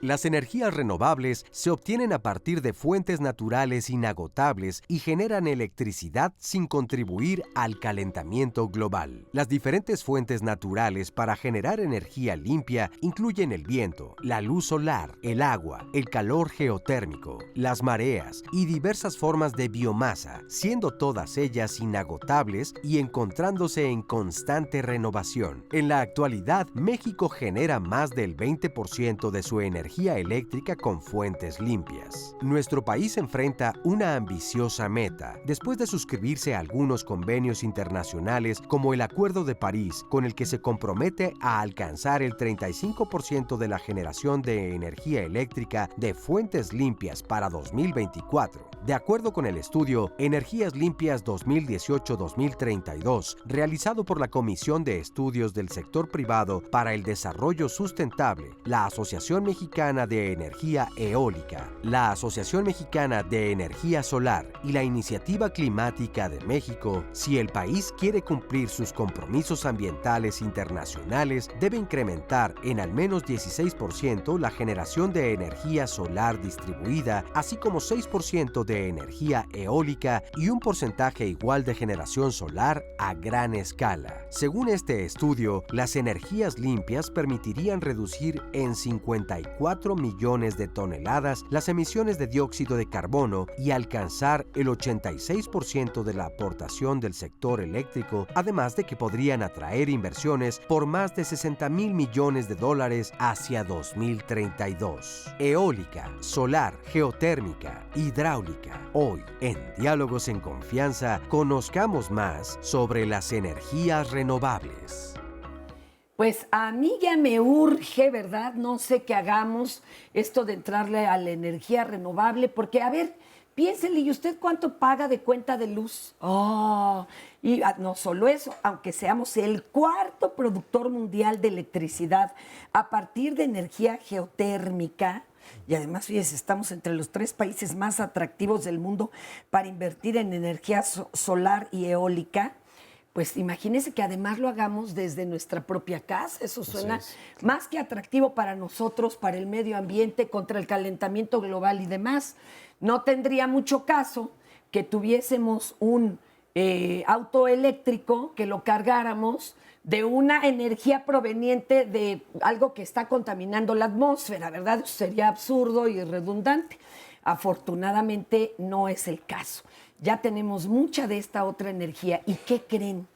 Las energías renovables se obtienen a partir de fuentes naturales inagotables y generan electricidad sin contribuir al calentamiento global. Las diferentes fuentes naturales para generar energía limpia incluyen el viento, la luz solar, el agua, el calor geotérmico, las mareas y diversas formas de biomasa, siendo todas ellas inagotables y encontrándose en constante renovación. En la actualidad, México genera más del 20% de su energía eléctrica con fuentes limpias. Nuestro país enfrenta una ambiciosa meta, después de suscribirse a algunos convenios internacionales como el Acuerdo de París, con el que se compromete a alcanzar el 35% de la generación de energía eléctrica de fuentes limpias para 2024. De acuerdo con el estudio Energías Limpias 2018-2032, realizado por la Comisión de Estudios del Sector Privado para el Desarrollo Sustentable, la Asociación Mexicana de Energía Eólica, la Asociación Mexicana de Energía Solar y la Iniciativa Climática de México, si el país quiere cumplir sus compromisos ambientales internacionales, debe incrementar en al menos 16% la generación de energía solar distribuida, así como 6% de energía eólica y un porcentaje igual de generación solar a gran escala. Según este estudio, las energías limpias permitirían reducir en 54 millones de toneladas las emisiones de dióxido de carbono y alcanzar el 86% de la aportación del sector eléctrico, además de que podrían atraer inversiones por más de 60,000 millones de dólares hacia 2032. Eólica, solar, geotérmica, hidráulica. Hoy, en Diálogos en Confianza, conozcamos más sobre las energías renovables. Pues a mí ya me urge, ¿verdad? No sé qué hagamos esto de entrarle a la energía renovable, porque, a ver, piénsele, ¿y usted cuánto paga de cuenta de luz? Y no solo eso, aunque seamos el cuarto productor mundial de electricidad a partir de energía geotérmica, y además, fíjese, estamos entre los 3 países más atractivos del mundo para invertir en energía solar y eólica. Pues imagínense que además lo hagamos desde nuestra propia casa. Eso suena más que atractivo para nosotros, para el medio ambiente, contra el calentamiento global y demás. No tendría mucho caso que tuviésemos un auto eléctrico, que lo cargáramos de una energía proveniente de algo que está contaminando la atmósfera, ¿verdad? Eso sería absurdo y redundante. Afortunadamente no es el caso. Ya tenemos mucha de esta otra energía. ¿Y qué creen?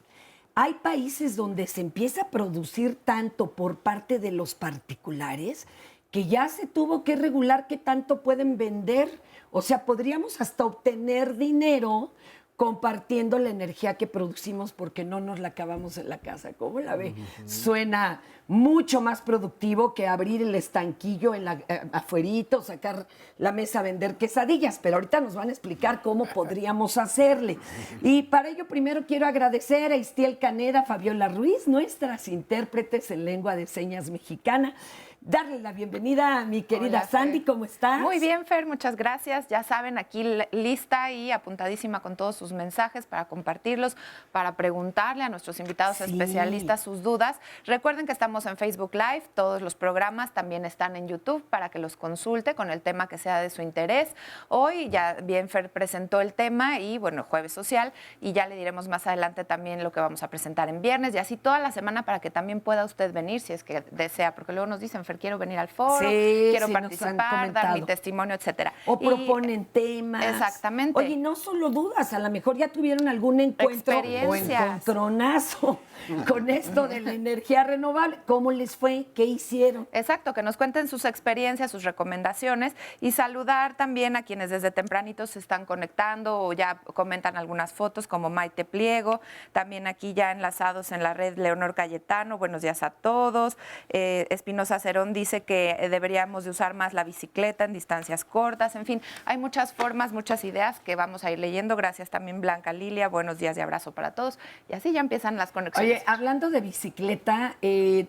Hay países donde se empieza a producir tanto por parte de los particulares que ya se tuvo que regular qué tanto pueden vender. O sea, podríamos hasta obtener dinero compartiendo la energía que producimos porque no nos la acabamos en la casa. ¿Cómo la ve? Suena mucho más productivo que abrir el estanquillo en afuerita o sacar la mesa a vender quesadillas, pero ahorita nos van a explicar cómo podríamos hacerle. Y para ello primero quiero agradecer a Istiel Caneda, Fabiola Ruiz, nuestras intérpretes en lengua de señas mexicana. Darle la bienvenida a mi querida Hola, Sandy, Fer. ¿cómo estás? Muy bien, Fer, muchas gracias. Ya saben, aquí lista y apuntadísima con todos sus mensajes para compartirlos, para preguntarle a nuestros invitados especialistas sus dudas. Recuerden que estamos en Facebook Live, todos los programas también están en YouTube para que los consulte con el tema que sea de su interés. Hoy ya bien Fer presentó el tema y bueno, Jueves Social, y ya le diremos más adelante también lo que vamos a presentar en viernes y así toda la semana para que también pueda usted venir si es que desea, porque luego nos dicen, Fer, quiero venir al foro, quiero participar, dar mi testimonio, etcétera. O proponen temas. Exactamente. Oye, no solo dudas, a lo mejor ya tuvieron algún encuentro o encontronazo con esto de la energía renovable. ¿Cómo les fue? ¿Qué hicieron? Exacto, que nos cuenten sus experiencias, sus recomendaciones y saludar también a quienes desde tempranito se están conectando o ya comentan algunas fotos como Maite Pliego, también aquí ya enlazados en la red Leonor Cayetano, buenos días a todos. Espinosa Cerón dice que deberíamos de usar más la bicicleta en distancias cortas, en fin, hay muchas formas, muchas ideas que vamos a ir leyendo. Gracias también Blanca Lilia, buenos días y abrazo para todos. Y así ya empiezan las conexiones. Oye, hablando de bicicleta,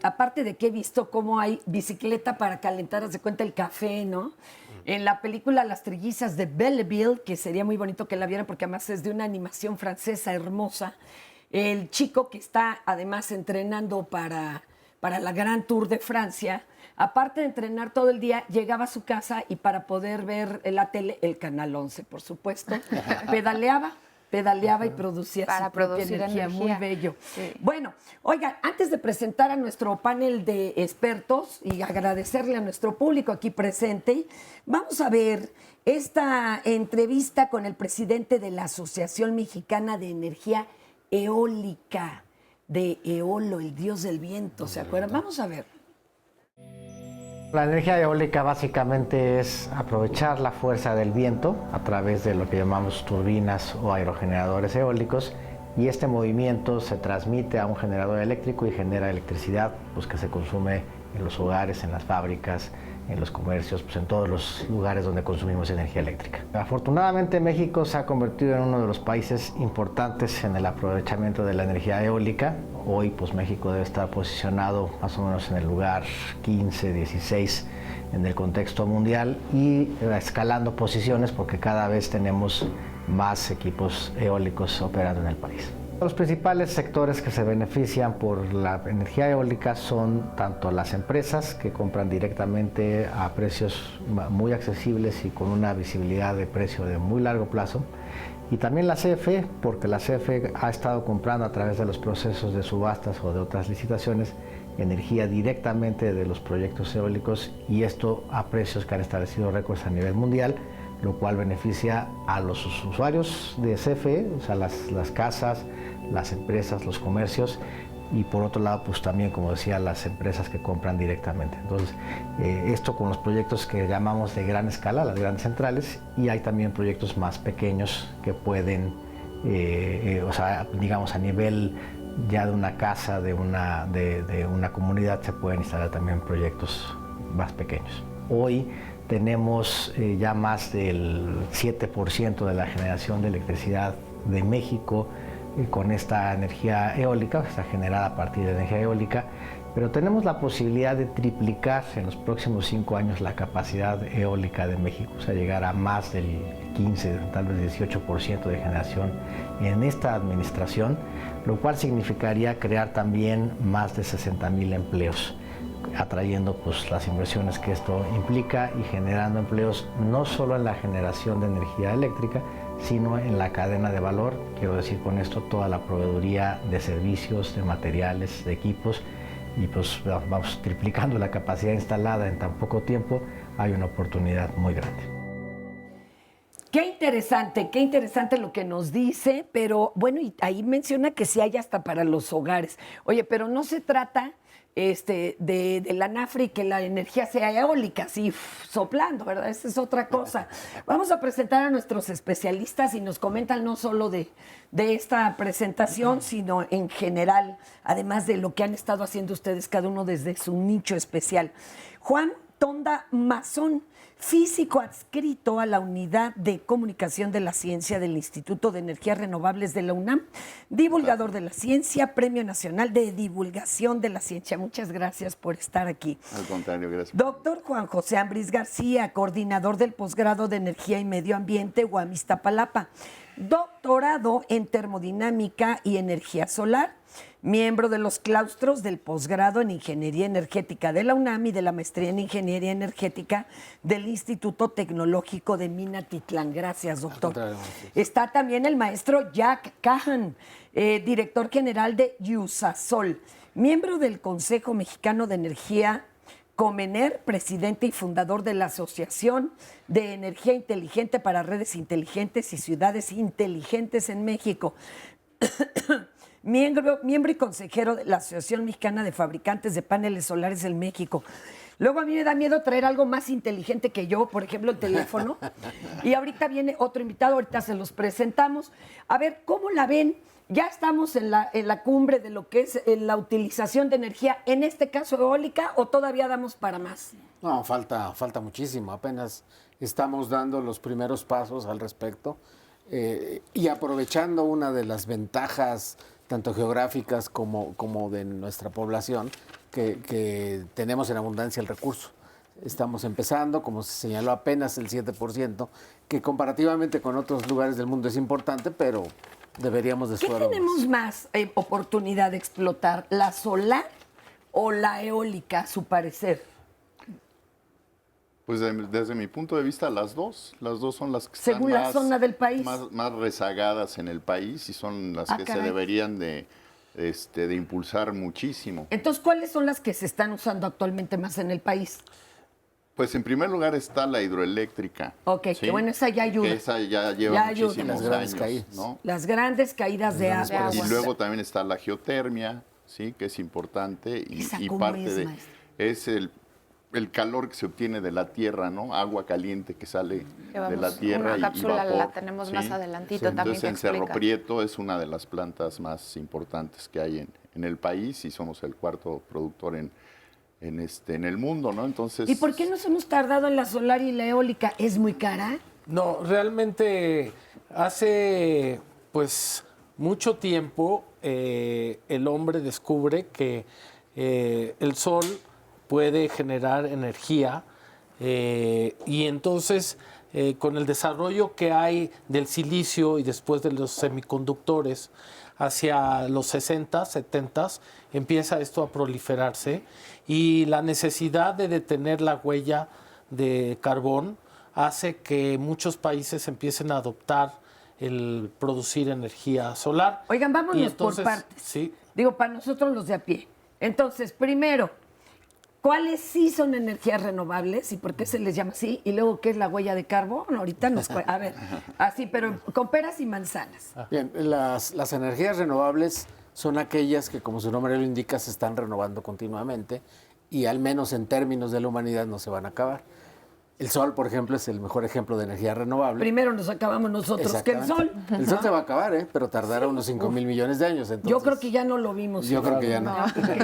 aparte de que he visto cómo hay bicicleta para calentar, haz de cuenta el café, ¿no? En la película Las Trillizas de Belleville, que sería muy bonito que la vieran porque además es de una animación francesa hermosa, el chico que está además entrenando para para la Gran Tour de Francia, aparte de entrenar todo el día, llegaba a su casa y para poder ver en la tele, el Canal 11, por supuesto, pedaleaba y producía para su propia producir energía. Muy bello. Sí. Bueno, oigan, antes de presentar a nuestro panel de expertos y agradecerle a nuestro público aquí presente, vamos a ver esta entrevista con el presidente de la Asociación Mexicana de Energía Eólica, de Eolo, el dios del viento, ¿se acuerdan? Vamos a ver. La energía eólica básicamente es aprovechar la fuerza del viento a través de lo que llamamos turbinas o aerogeneradores eólicos, y este movimiento se transmite a un generador eléctrico y genera electricidad pues, que se consume en los hogares, en las fábricas, en los comercios, pues, en todos los lugares donde consumimos energía eléctrica. Afortunadamente México se ha convertido en uno de los países importantes en el aprovechamiento de la energía eólica. Hoy pues México debe estar posicionado más o menos en el lugar 15, 16 en el contexto mundial y escalando posiciones porque cada vez tenemos más equipos eólicos operando en el país. Los principales sectores que se benefician por la energía eólica son tanto las empresas que compran directamente a precios muy accesibles y con una visibilidad de precio de muy largo plazo, y también la CFE, porque la CFE ha estado comprando a través de los procesos de subastas o de otras licitaciones energía directamente de los proyectos eólicos, y esto a precios que han establecido récords a nivel mundial, lo cual beneficia a los usuarios de CFE, o sea, las casas, las empresas, los comercios, y por otro lado, pues también, como decía, las empresas que compran directamente. Entonces, esto con los proyectos que llamamos de gran escala, las grandes centrales, y hay también proyectos más pequeños que pueden, o sea, digamos, a nivel ya de una casa, de una comunidad, se pueden instalar también proyectos más pequeños. Hoy tenemos ya más del 7% de la generación de electricidad de México con esta energía eólica, que está generada a partir de energía eólica, pero tenemos la posibilidad de triplicar en los próximos 5 años la capacidad eólica de México, o sea, llegar a más del 15, tal vez 18% de generación en esta administración, lo cual significaría crear también más de 60,000 empleos, atrayendo pues las inversiones que esto implica y generando empleos no solo en la generación de energía eléctrica, sino en la cadena de valor. Quiero decir con esto toda la proveeduría de servicios, de materiales, de equipos, y pues vamos triplicando la capacidad instalada en tan poco tiempo. Hay una oportunidad muy grande. Qué interesante lo que nos dice, pero bueno, y ahí menciona que sí hay hasta para los hogares. Oye, pero no se trata de la NAFRE y que la energía sea eólica, así soplando, ¿verdad? Esa es otra cosa. Vamos a presentar a nuestros especialistas y nos comentan no solo de esta presentación, sino en general, además de lo que han estado haciendo ustedes, cada uno desde su nicho especial. Juan Tonda Mazón, físico adscrito a la Unidad de Comunicación de la Ciencia del Instituto de Energías Renovables de la UNAM, divulgador de la ciencia, Premio Nacional de Divulgación de la Ciencia. Muchas gracias por estar aquí. Al contrario, gracias. Doctor Juan José Ambris García, coordinador del posgrado de Energía y Medio Ambiente, UAM Iztapalapa, doctorado en Termodinámica y Energía Solar, miembro de los claustros del posgrado en Ingeniería Energética de la UNAM y de la maestría en Ingeniería Energética del Instituto Tecnológico de Minatitlán. Gracias, doctor. Está también el maestro Jack Cahan, director general de Yusasol, miembro del Consejo Mexicano de Energía, Comener, presidente y fundador de la Asociación de Energía Inteligente para Redes Inteligentes y Ciudades Inteligentes en México. Miembro y consejero de la Asociación Mexicana de Fabricantes de Paneles Solares en México. Luego a mí me da miedo traer algo más inteligente que yo, por ejemplo, el teléfono. Y ahorita viene otro invitado, ahorita se los presentamos. A ver, ¿cómo la ven? Ya estamos en la cumbre de lo que es la utilización de energía, en este caso eólica, ¿o todavía damos para más? No, falta muchísimo. Apenas estamos dando los primeros pasos al respecto y aprovechando una de las ventajas tanto geográficas como de nuestra población, que tenemos en abundancia el recurso. Estamos empezando, como se señaló, apenas el 7%, que comparativamente con otros lugares del mundo es importante, pero deberíamos de ¿Qué tenemos más oportunidad de explotar? ¿La solar o la eólica, a su parecer? Pues desde mi punto de vista, las dos son las que están Según la zona del país. más rezagadas en el país y son las que caray. se deberían de impulsar muchísimo. Entonces, ¿cuáles son las que se están usando actualmente más en el país? Pues en primer lugar está la hidroeléctrica. Ok, ¿sí? que bueno, esa ya ayuda. Que esa ya lleva Ya ayuda. muchísimos Las grandes años, caídas. ¿no? Las grandes caídas de agua. Y luego también está la geotermia, sí, que es importante ¿Esa y cómo parte es, de maestro? es el calor que se obtiene de la tierra, ¿no? Agua caliente que sale de la tierra una y cápsula vapor, la tenemos más adelantito también Entonces que en Cerro explica. Prieto es una de las plantas más importantes que hay en el país y somos el cuarto productor en el mundo, ¿no? Entonces ¿Y por qué nos hemos tardado en la solar y la eólica? ¿Es muy cara? No, realmente hace pues mucho tiempo el hombre descubre que el sol puede generar energía y entonces con el desarrollo que hay del silicio y después de los semiconductores hacia los 60, 70 empieza esto a proliferarse y la necesidad de detener la huella de carbón hace que muchos países empiecen a adoptar el producir energía solar. Oigan, vámonos Y entonces, por partes. Sí. Digo, para nosotros los de a pie. Entonces, primero, ¿cuáles sí son energías renovables y por qué se les llama así? Y luego, ¿qué es la huella de carbón? Ahorita nos... A ver, así, pero con peras y manzanas. Bien, las energías renovables son aquellas que, como su nombre lo indica, se están renovando continuamente y al menos en términos de la humanidad no se van a acabar. El sol, por ejemplo, es el mejor ejemplo de energía renovable. Primero nos acabamos nosotros que el sol. Exactamente. El sol se va a acabar, pero tardará unos 5,000 millones de años. Entonces, Yo creo que ya no lo vimos. Yo creo que ya no.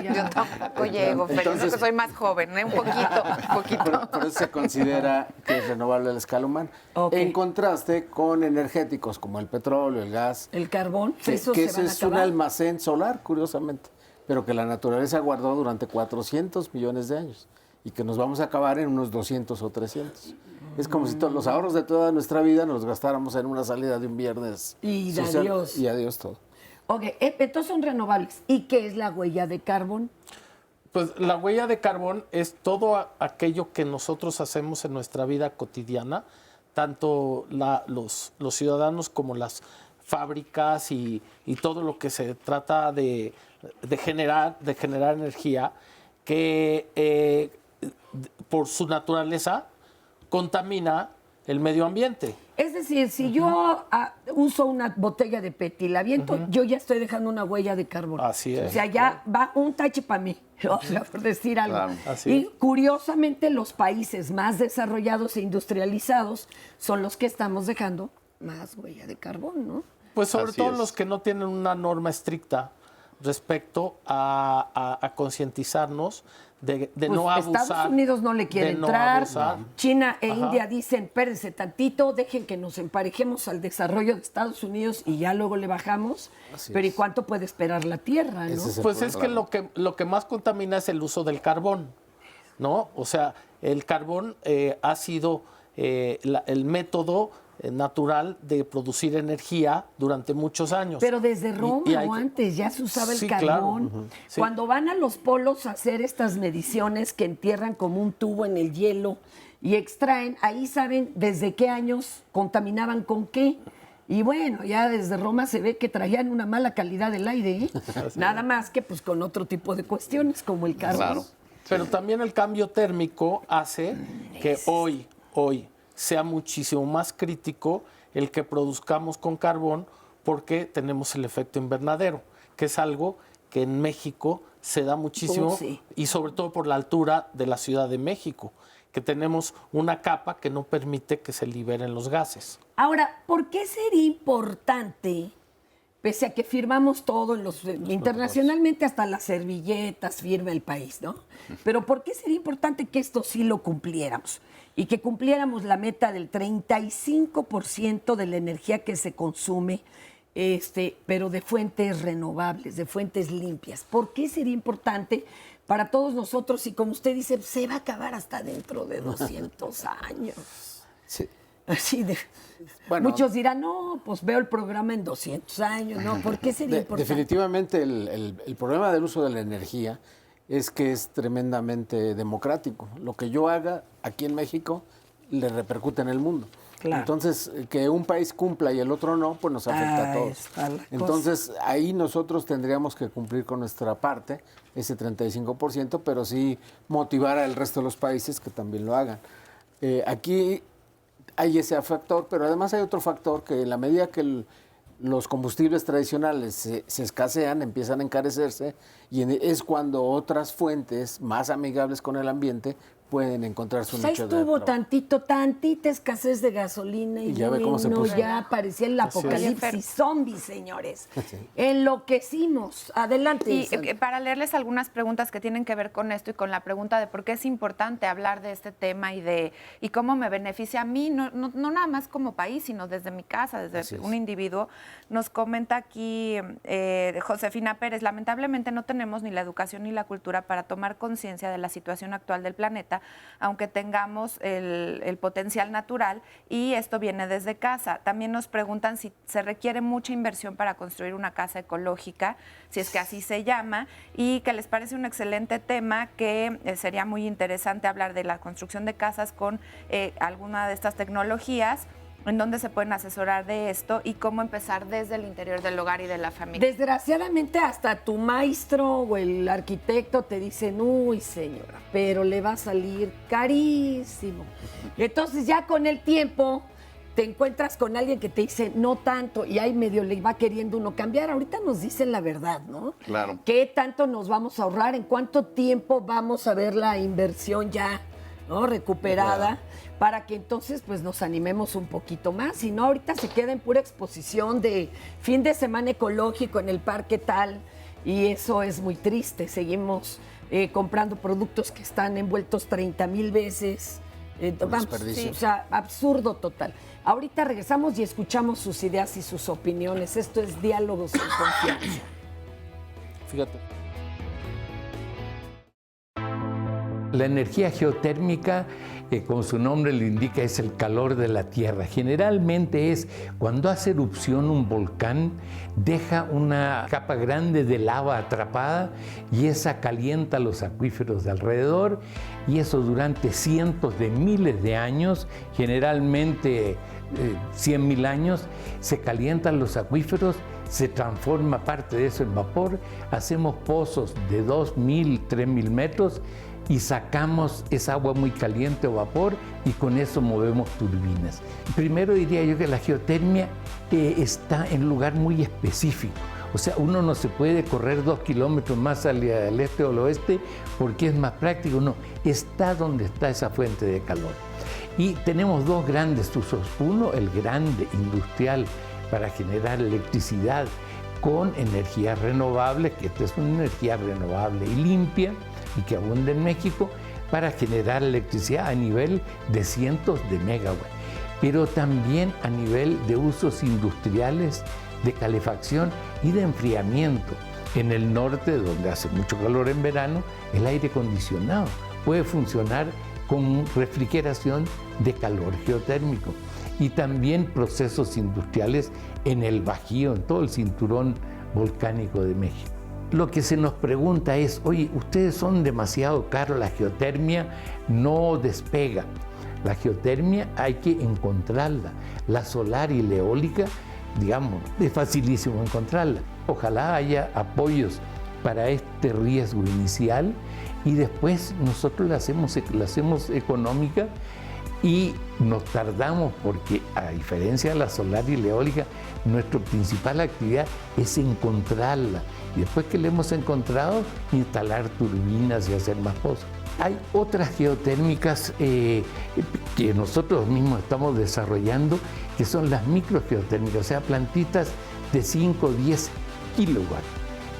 Yo tampoco llego, pero Entonces- que soy más joven, un poquito. Por eso se considera que es renovable a la escala humana. Ok. En contraste con energéticos como el petróleo, el gas, El carbón, que esos que se ese van a es un acabar. almacén solar, curiosamente, pero que la naturaleza guardó durante 400 millones de años y que nos vamos a acabar en unos 200 o 300. Es como si todos los ahorros de toda nuestra vida nos los gastáramos en una salida de un viernes. Y social, adiós. Y adiós todo. Ok, entonces son renovables. ¿Y qué es la huella de carbón? Pues la huella de carbón es todo aquello que nosotros hacemos en nuestra vida cotidiana, tanto los ciudadanos como las fábricas y todo lo que se trata de generar energía, que por su naturaleza contamina el medio ambiente. Es decir, si yo uso una botella de PET y la aviento, yo ya estoy dejando una huella de carbón. Así es. O sea, ya va un tache para mí, o sea, por decir algo. Claro. Así Y es. curiosamente los países más desarrollados e industrializados son los que estamos dejando más huella de carbón, ¿no? Pues sobre Así todo es. los que no tienen una norma estricta respecto a concientizarnos de Pues no abusar. Estados Unidos no le quiere de no entrar. abusar. China e Ajá. India dicen, espérense tantito, dejen que nos emparejemos al desarrollo de Estados Unidos y ya luego le bajamos. Así Pero ¿y es. cuánto puede esperar la Tierra, no? Ese es el Pues es problema. que lo que más contamina es el uso del carbón, ¿no? O sea, el carbón ha sido el método natural de producir energía durante muchos años. Pero desde Roma Y hay o que- antes ya se usaba el Sí, carbón. claro. Ujú. Sí. Cuando van a los polos a hacer estas mediciones que entierran como un tubo en el hielo y extraen, ahí saben desde qué años contaminaban con qué. Y bueno, ya desde Roma se ve que traían una mala calidad del aire, ¿eh? Nada más que pues con otro tipo de cuestiones como el carbón. Claro. Pero también el cambio térmico hace que hoy sea muchísimo más crítico el que produzcamos con carbón porque tenemos el efecto invernadero, que es algo que en México se da muchísimo sí. y sobre todo por la altura de la Ciudad de México, que tenemos una capa que no permite que se liberen los gases. Ahora, ¿por qué sería importante, pese a que firmamos todo en internacionalmente, hasta las servilletas firma el país, ¿no? Pero ¿por qué sería importante que esto sí lo cumpliéramos? Y que cumpliéramos la meta del 35% de la energía que se consume, pero de fuentes renovables, de fuentes limpias. ¿Por qué sería importante para todos nosotros? Y como usted dice, se va a acabar hasta dentro de 200 años. Sí. Así de... Bueno, Muchos dirán, no, pues veo el programa en 200 años, ¿no? ¿Por qué sería importante? Definitivamente el problema del uso de la energía es que es tremendamente democrático. Lo que yo haga aquí en México le repercute en el mundo. Claro. Entonces, que un país cumpla y el otro no, pues nos afecta a todos. Está la cosa. Entonces, ahí nosotros tendríamos que cumplir con nuestra parte, ese 35%, pero sí motivar al resto de los países que también lo hagan. Aquí hay ese factor, pero además hay otro factor que en la medida que los combustibles tradicionales se escasean, empiezan a encarecerse, y es cuando otras fuentes más amigables con el ambiente pueden encontrar su Pues ahí nicho de estuvo trabajo. tantita escasez de gasolina y ya ve cómo se bueno, puso. ya parecía el apocalipsis zombie, señores. Enloquecimos. Adelante. Y Sandra. para leerles algunas preguntas que tienen que ver con esto y con la pregunta de por qué es importante hablar de este tema y cómo me beneficia a mí, no nada más como país, sino desde mi casa, desde un individuo. Nos comenta aquí Josefina Pérez, lamentablemente no tenemos ni la educación ni la cultura para tomar conciencia de la situación actual del planeta, aunque tengamos el potencial natural, y esto viene desde casa. También nos preguntan si se requiere mucha inversión para construir una casa ecológica, si es que así se llama, y que les parece un excelente tema, que sería muy interesante hablar de la construcción de casas con alguna de estas tecnologías, en dónde se pueden asesorar de esto y cómo empezar desde el interior del hogar y de la familia. Desgraciadamente hasta tu maestro o el arquitecto te dicen, uy señora, pero le va a salir carísimo. Entonces ya con el tiempo te encuentras con alguien que te dice, no tanto, y ahí medio le va queriendo uno cambiar. Ahorita nos dicen la verdad, ¿no? Claro. ¿Qué tanto nos vamos a ahorrar? ¿En cuánto tiempo vamos a ver la inversión ya, ¿no?, recuperada? Para que entonces pues nos animemos un poquito más. Si no, ahorita se queda en pura exposición de fin de semana ecológico en el parque tal, y eso es muy triste. Seguimos comprando productos que están envueltos 30,000 veces. Vamos, desperdicio. o sea, absurdo total. Ahorita regresamos y escuchamos sus ideas y sus opiniones. Esto es Diálogos en Confianza. Fíjate. La energía geotérmica, como su nombre lo indica, es el calor de la Tierra. Generalmente es cuando hace erupción un volcán, deja una capa grande de lava atrapada y esa calienta los acuíferos de alrededor, y eso durante cientos de miles de años, generalmente 100,000 años, se calientan los acuíferos, se transforma parte de eso en vapor, hacemos pozos de 2,000, 3,000 metros, y sacamos esa agua muy caliente o vapor, y con eso movemos turbinas. Primero diría yo que la geotermia está en un lugar muy específico. O sea, uno no se puede correr 2 kilómetros más al este o al oeste porque es más práctico. No, está donde está esa fuente de calor. Y tenemos dos grandes usos. Uno, el grande industrial para generar electricidad con energías renovables, que esta es una energía renovable y limpia, y que abunda en México, para generar electricidad a nivel de cientos de megawatts, pero también a nivel de usos industriales, de calefacción y de enfriamiento. En el norte, donde hace mucho calor en verano, el aire acondicionado puede funcionar con refrigeración de calor geotérmico, y también procesos industriales en el Bajío, en todo el cinturón volcánico de México. Lo que se nos pregunta es, oye, ustedes son demasiado caros, la geotermia no despega. La geotermia hay que encontrarla. La solar y la eólica, digamos, es facilísimo encontrarla. Ojalá haya apoyos para este riesgo inicial, y después nosotros la hacemos económica, y nos tardamos porque, a diferencia de la solar y la eólica, nuestra principal actividad es encontrarla. Y después que la hemos encontrado, instalar turbinas y hacer más pozos. Hay otras geotérmicas que nosotros mismos estamos desarrollando, que son las microgeotérmicas, o sea, plantitas de 5 o 10 kilowatts.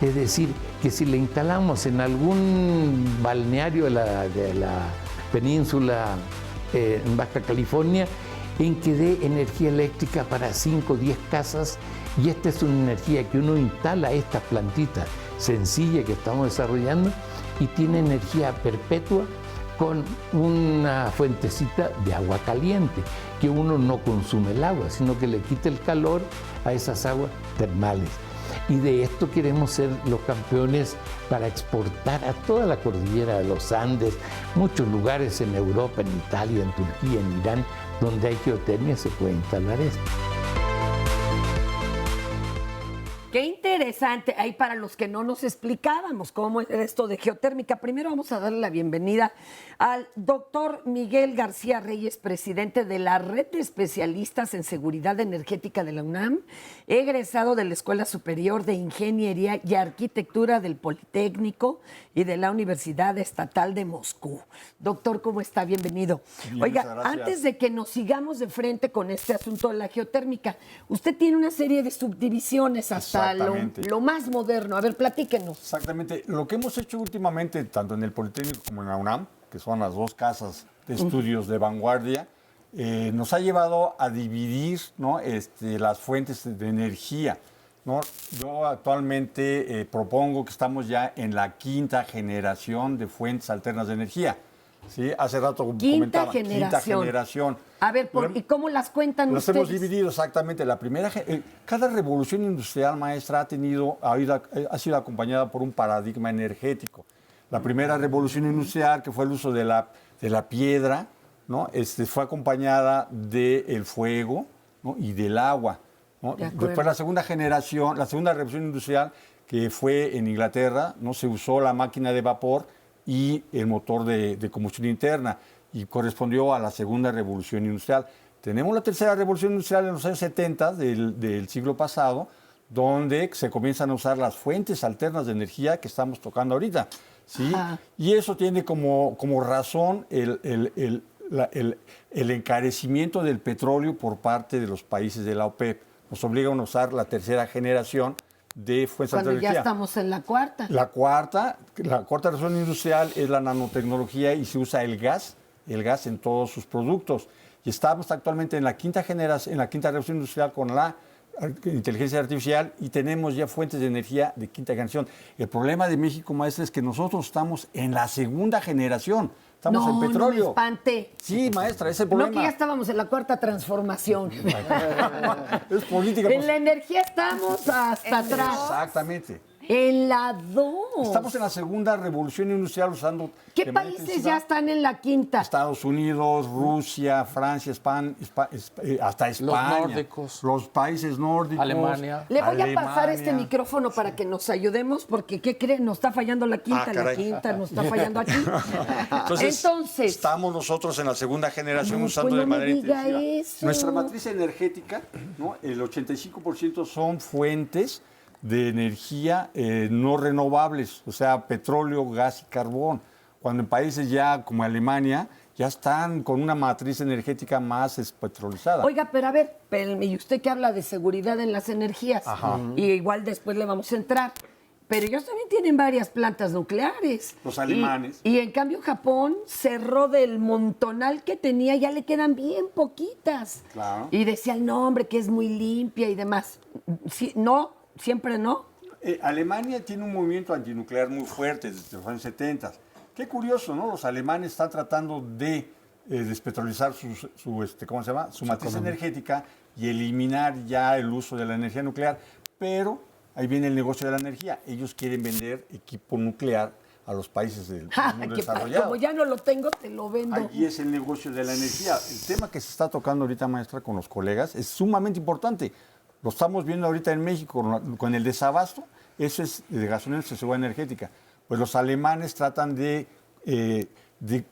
Es decir, que si la instalamos en algún balneario de la península en Baja California, en que dé energía eléctrica para 5 o 10 casas, y esta es una energía que uno instala estas plantitas sencillas que estamos desarrollando, y tiene energía perpetua con una fuentecita de agua caliente, que uno no consume el agua, sino que le quita el calor a esas aguas termales. Y de esto queremos ser los campeones para exportar a toda la cordillera de los Andes, muchos lugares en Europa, en Italia, en Turquía, en Irán, donde hay geotermia, se puede instalar esto. Qué interesante. Ahí para los que no nos explicábamos cómo es esto de geotérmica, primero vamos a darle la bienvenida al doctor Miguel García Reyes, presidente de la Red de Especialistas en Seguridad Energética de la UNAM, egresado de la Escuela Superior de Ingeniería y Arquitectura del Politécnico y de la Universidad Estatal de Moscú. Doctor, ¿cómo está? Bienvenido. Bien, Oiga, muchas gracias. antes de que nos sigamos de frente con este asunto de la geotérmica, usted tiene una serie de subdivisiones hasta Exactamente. lo más moderno. A ver, platíquenos. Exactamente. Lo que hemos hecho últimamente, tanto en el Politécnico como en la UNAM, que son las dos casas de estudios de vanguardia, nos ha llevado a dividir, ¿no? Las fuentes de energía, ¿no? Yo actualmente propongo que estamos ya en la quinta generación de fuentes alternas de energía. ¿Sí? Hace rato comentaba. Quinta generación. A ver, ¿y cómo las cuentan Las ustedes? hemos dividido exactamente. La primera, cada revolución industrial, maestra, ha sido acompañada por un paradigma energético. La primera revolución industrial, que fue el uso de la piedra, ¿no? Fue acompañada del fuego, ¿no? Y del agua, ¿no? Después la segunda generación, la segunda revolución industrial, que fue en Inglaterra, ¿no? Se usó la máquina de vapor y el motor de combustión interna, y correspondió a la segunda revolución industrial. Tenemos la tercera revolución industrial en los años 70 del siglo pasado, donde se comienzan a usar las fuentes alternas de energía que estamos tocando ahorita, ¿sí? Y eso tiene como razón el encarecimiento del petróleo por parte de los países de la OPEP. Nos obligan a usar la tercera generación de fuentes Cuando alternas de energía. ya estamos en la cuarta. La cuarta revolución industrial es la nanotecnología y se usa el gas en todos sus productos. Y estamos actualmente en la quinta generación, en la quinta revolución industrial con la inteligencia artificial, y tenemos ya fuentes de energía de quinta generación. El problema de México, maestra, es que nosotros estamos en la segunda generación. Estamos en petróleo. No me espante. Sí, maestra, ese es el problema. No, que ya estábamos en la cuarta transformación. Es política. En la energía estamos hasta atrás. Exactamente. En la 2. Estamos en la segunda revolución industrial usando... ¿Qué de manera países intensiva ya están en la quinta? Estados Unidos, Rusia, Francia, hasta España. Los nórdicos. Los países nórdicos. Alemania. Le voy a Alemania. pasar este micrófono para que nos ayudemos, porque ¿qué creen? Nos está fallando la quinta, la caray. quinta, nos está fallando aquí. Entonces, estamos nosotros en la segunda generación No, usando pues de no me manera diga intensiva. eso. Nuestra matriz energética, ¿no? El 85% son fuentes de energía no renovables, o sea, petróleo, gas y carbón. Cuando en países ya como Alemania ya están con una matriz energética más petrolizada. Oiga, pero a ver, espérenme, y usted que habla de seguridad en las energías, y igual después le vamos a entrar, pero ellos también tienen varias plantas nucleares. Los alemanes. Y en cambio Japón cerró del montonal que tenía, ya le quedan bien poquitas. Claro. Y decían, no, hombre, que es muy limpia y demás. Sí, no, siempre no. Alemania tiene un movimiento antinuclear muy fuerte desde los años 70. Qué curioso, ¿no? Los alemanes están tratando de despetrolizar su matriz energética y eliminar ya el uso de la energía nuclear, pero ahí viene el negocio de la energía. Ellos quieren vender equipo nuclear a los países del mundo desarrollado. Como ya no lo tengo, te lo vendo. Allí es el negocio de la energía. El tema que se está tocando ahorita, maestra, con los colegas, es sumamente importante. Lo estamos viendo ahorita en México con el desabasto. Eso es de gasolina y seguridad energética. Pues los alemanes tratan de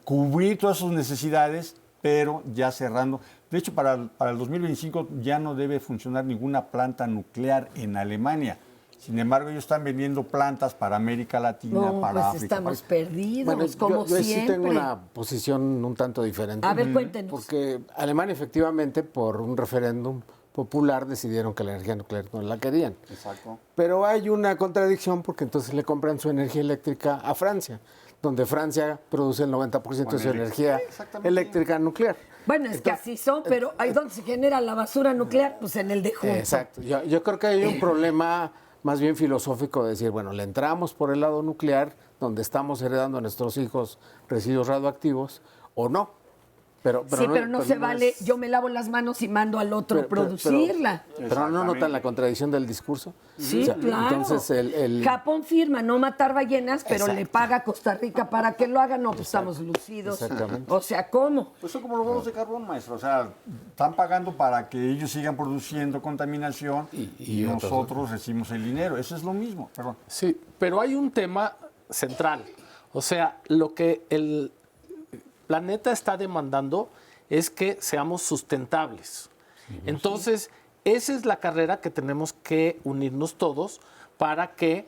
cubrir todas sus necesidades, pero ya cerrando. De hecho, para el 2025 ya no debe funcionar ninguna planta nuclear en Alemania. Sin embargo, ellos están vendiendo plantas para América Latina, No, para pues África. estamos perdidos, Bueno, como yo sí siempre. tengo una posición un tanto diferente. A ver, cuéntenos. Porque Alemania, efectivamente, por un referéndum popular, decidieron que la energía nuclear no la querían. Exacto. Pero hay una contradicción porque entonces le compran su energía eléctrica a Francia, donde Francia produce el 90% de su energía eléctrica nuclear. Bueno, es que así son, pero ahí donde se genera la basura nuclear, pues en el de junto. Exacto. Yo creo que hay un problema más bien filosófico de decir, bueno, le entramos por el lado nuclear, donde estamos heredando a nuestros hijos residuos radioactivos, o no. Pero sí, pero no se vale, yo me lavo las manos y mando al otro producirla. Pero no notan la contradicción del discurso. Sí, O sea, claro. Entonces Japón firma no matar ballenas, pero Exacto. le paga a Costa Rica para que lo haga. No, pues estamos lucidos. Exactamente. O sea, ¿cómo? Pues son como los bonos de carbón, maestro. O sea, están pagando para que ellos sigan produciendo contaminación y nosotros recibimos el dinero. Eso es lo mismo. Perdón. Sí, pero hay un tema central. O sea, lo que el planeta está demandando es que seamos sustentables. Entonces, esa es la carrera que tenemos que unirnos todos para que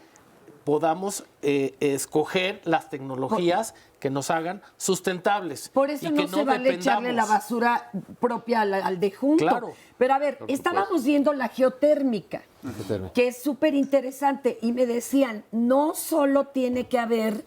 podamos escoger las tecnologías que nos hagan sustentables. Por eso y no que se vale echarle la dependamos. basura propia al de junto. Claro. Pero a ver, estábamos viendo la geotérmica, que es súper interesante, y me decían, no solo tiene que haber,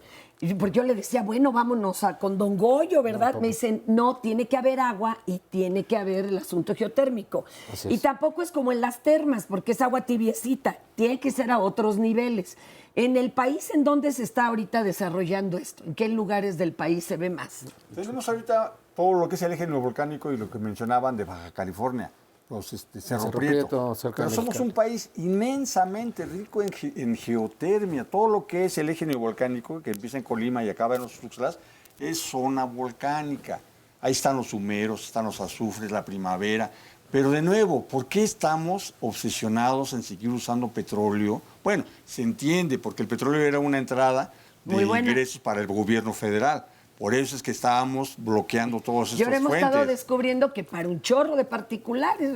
porque yo le decía, bueno, vámonos con Don Goyo, ¿verdad? Me dicen, no, tiene que haber agua y tiene que haber el asunto geotérmico. Y tampoco es como en las termas, porque es agua tibiecita, tiene que ser a otros niveles. En el país, ¿en dónde se está ahorita desarrollando esto? ¿En qué lugares del país se ve más? Tenemos ahorita todo lo que es el eje neovolcánico y lo que mencionaban de Baja California, los Cerro Prieto. cerca Pero de somos Mexicali. un país inmensamente rico en geotermia. Todo lo que es el eje neovolcánico, que empieza en Colima y acaba en los Tuxtlas, es zona volcánica. Ahí están los humeros, están los azufres, la primavera. Pero de nuevo, ¿por qué estamos obsesionados en seguir usando petróleo? Bueno, se entiende, porque el petróleo era una entrada de ingresos para el gobierno federal. Por eso es que estábamos bloqueando todas estas Y ahora hemos fuentes. estado descubriendo que para un chorro de particulares,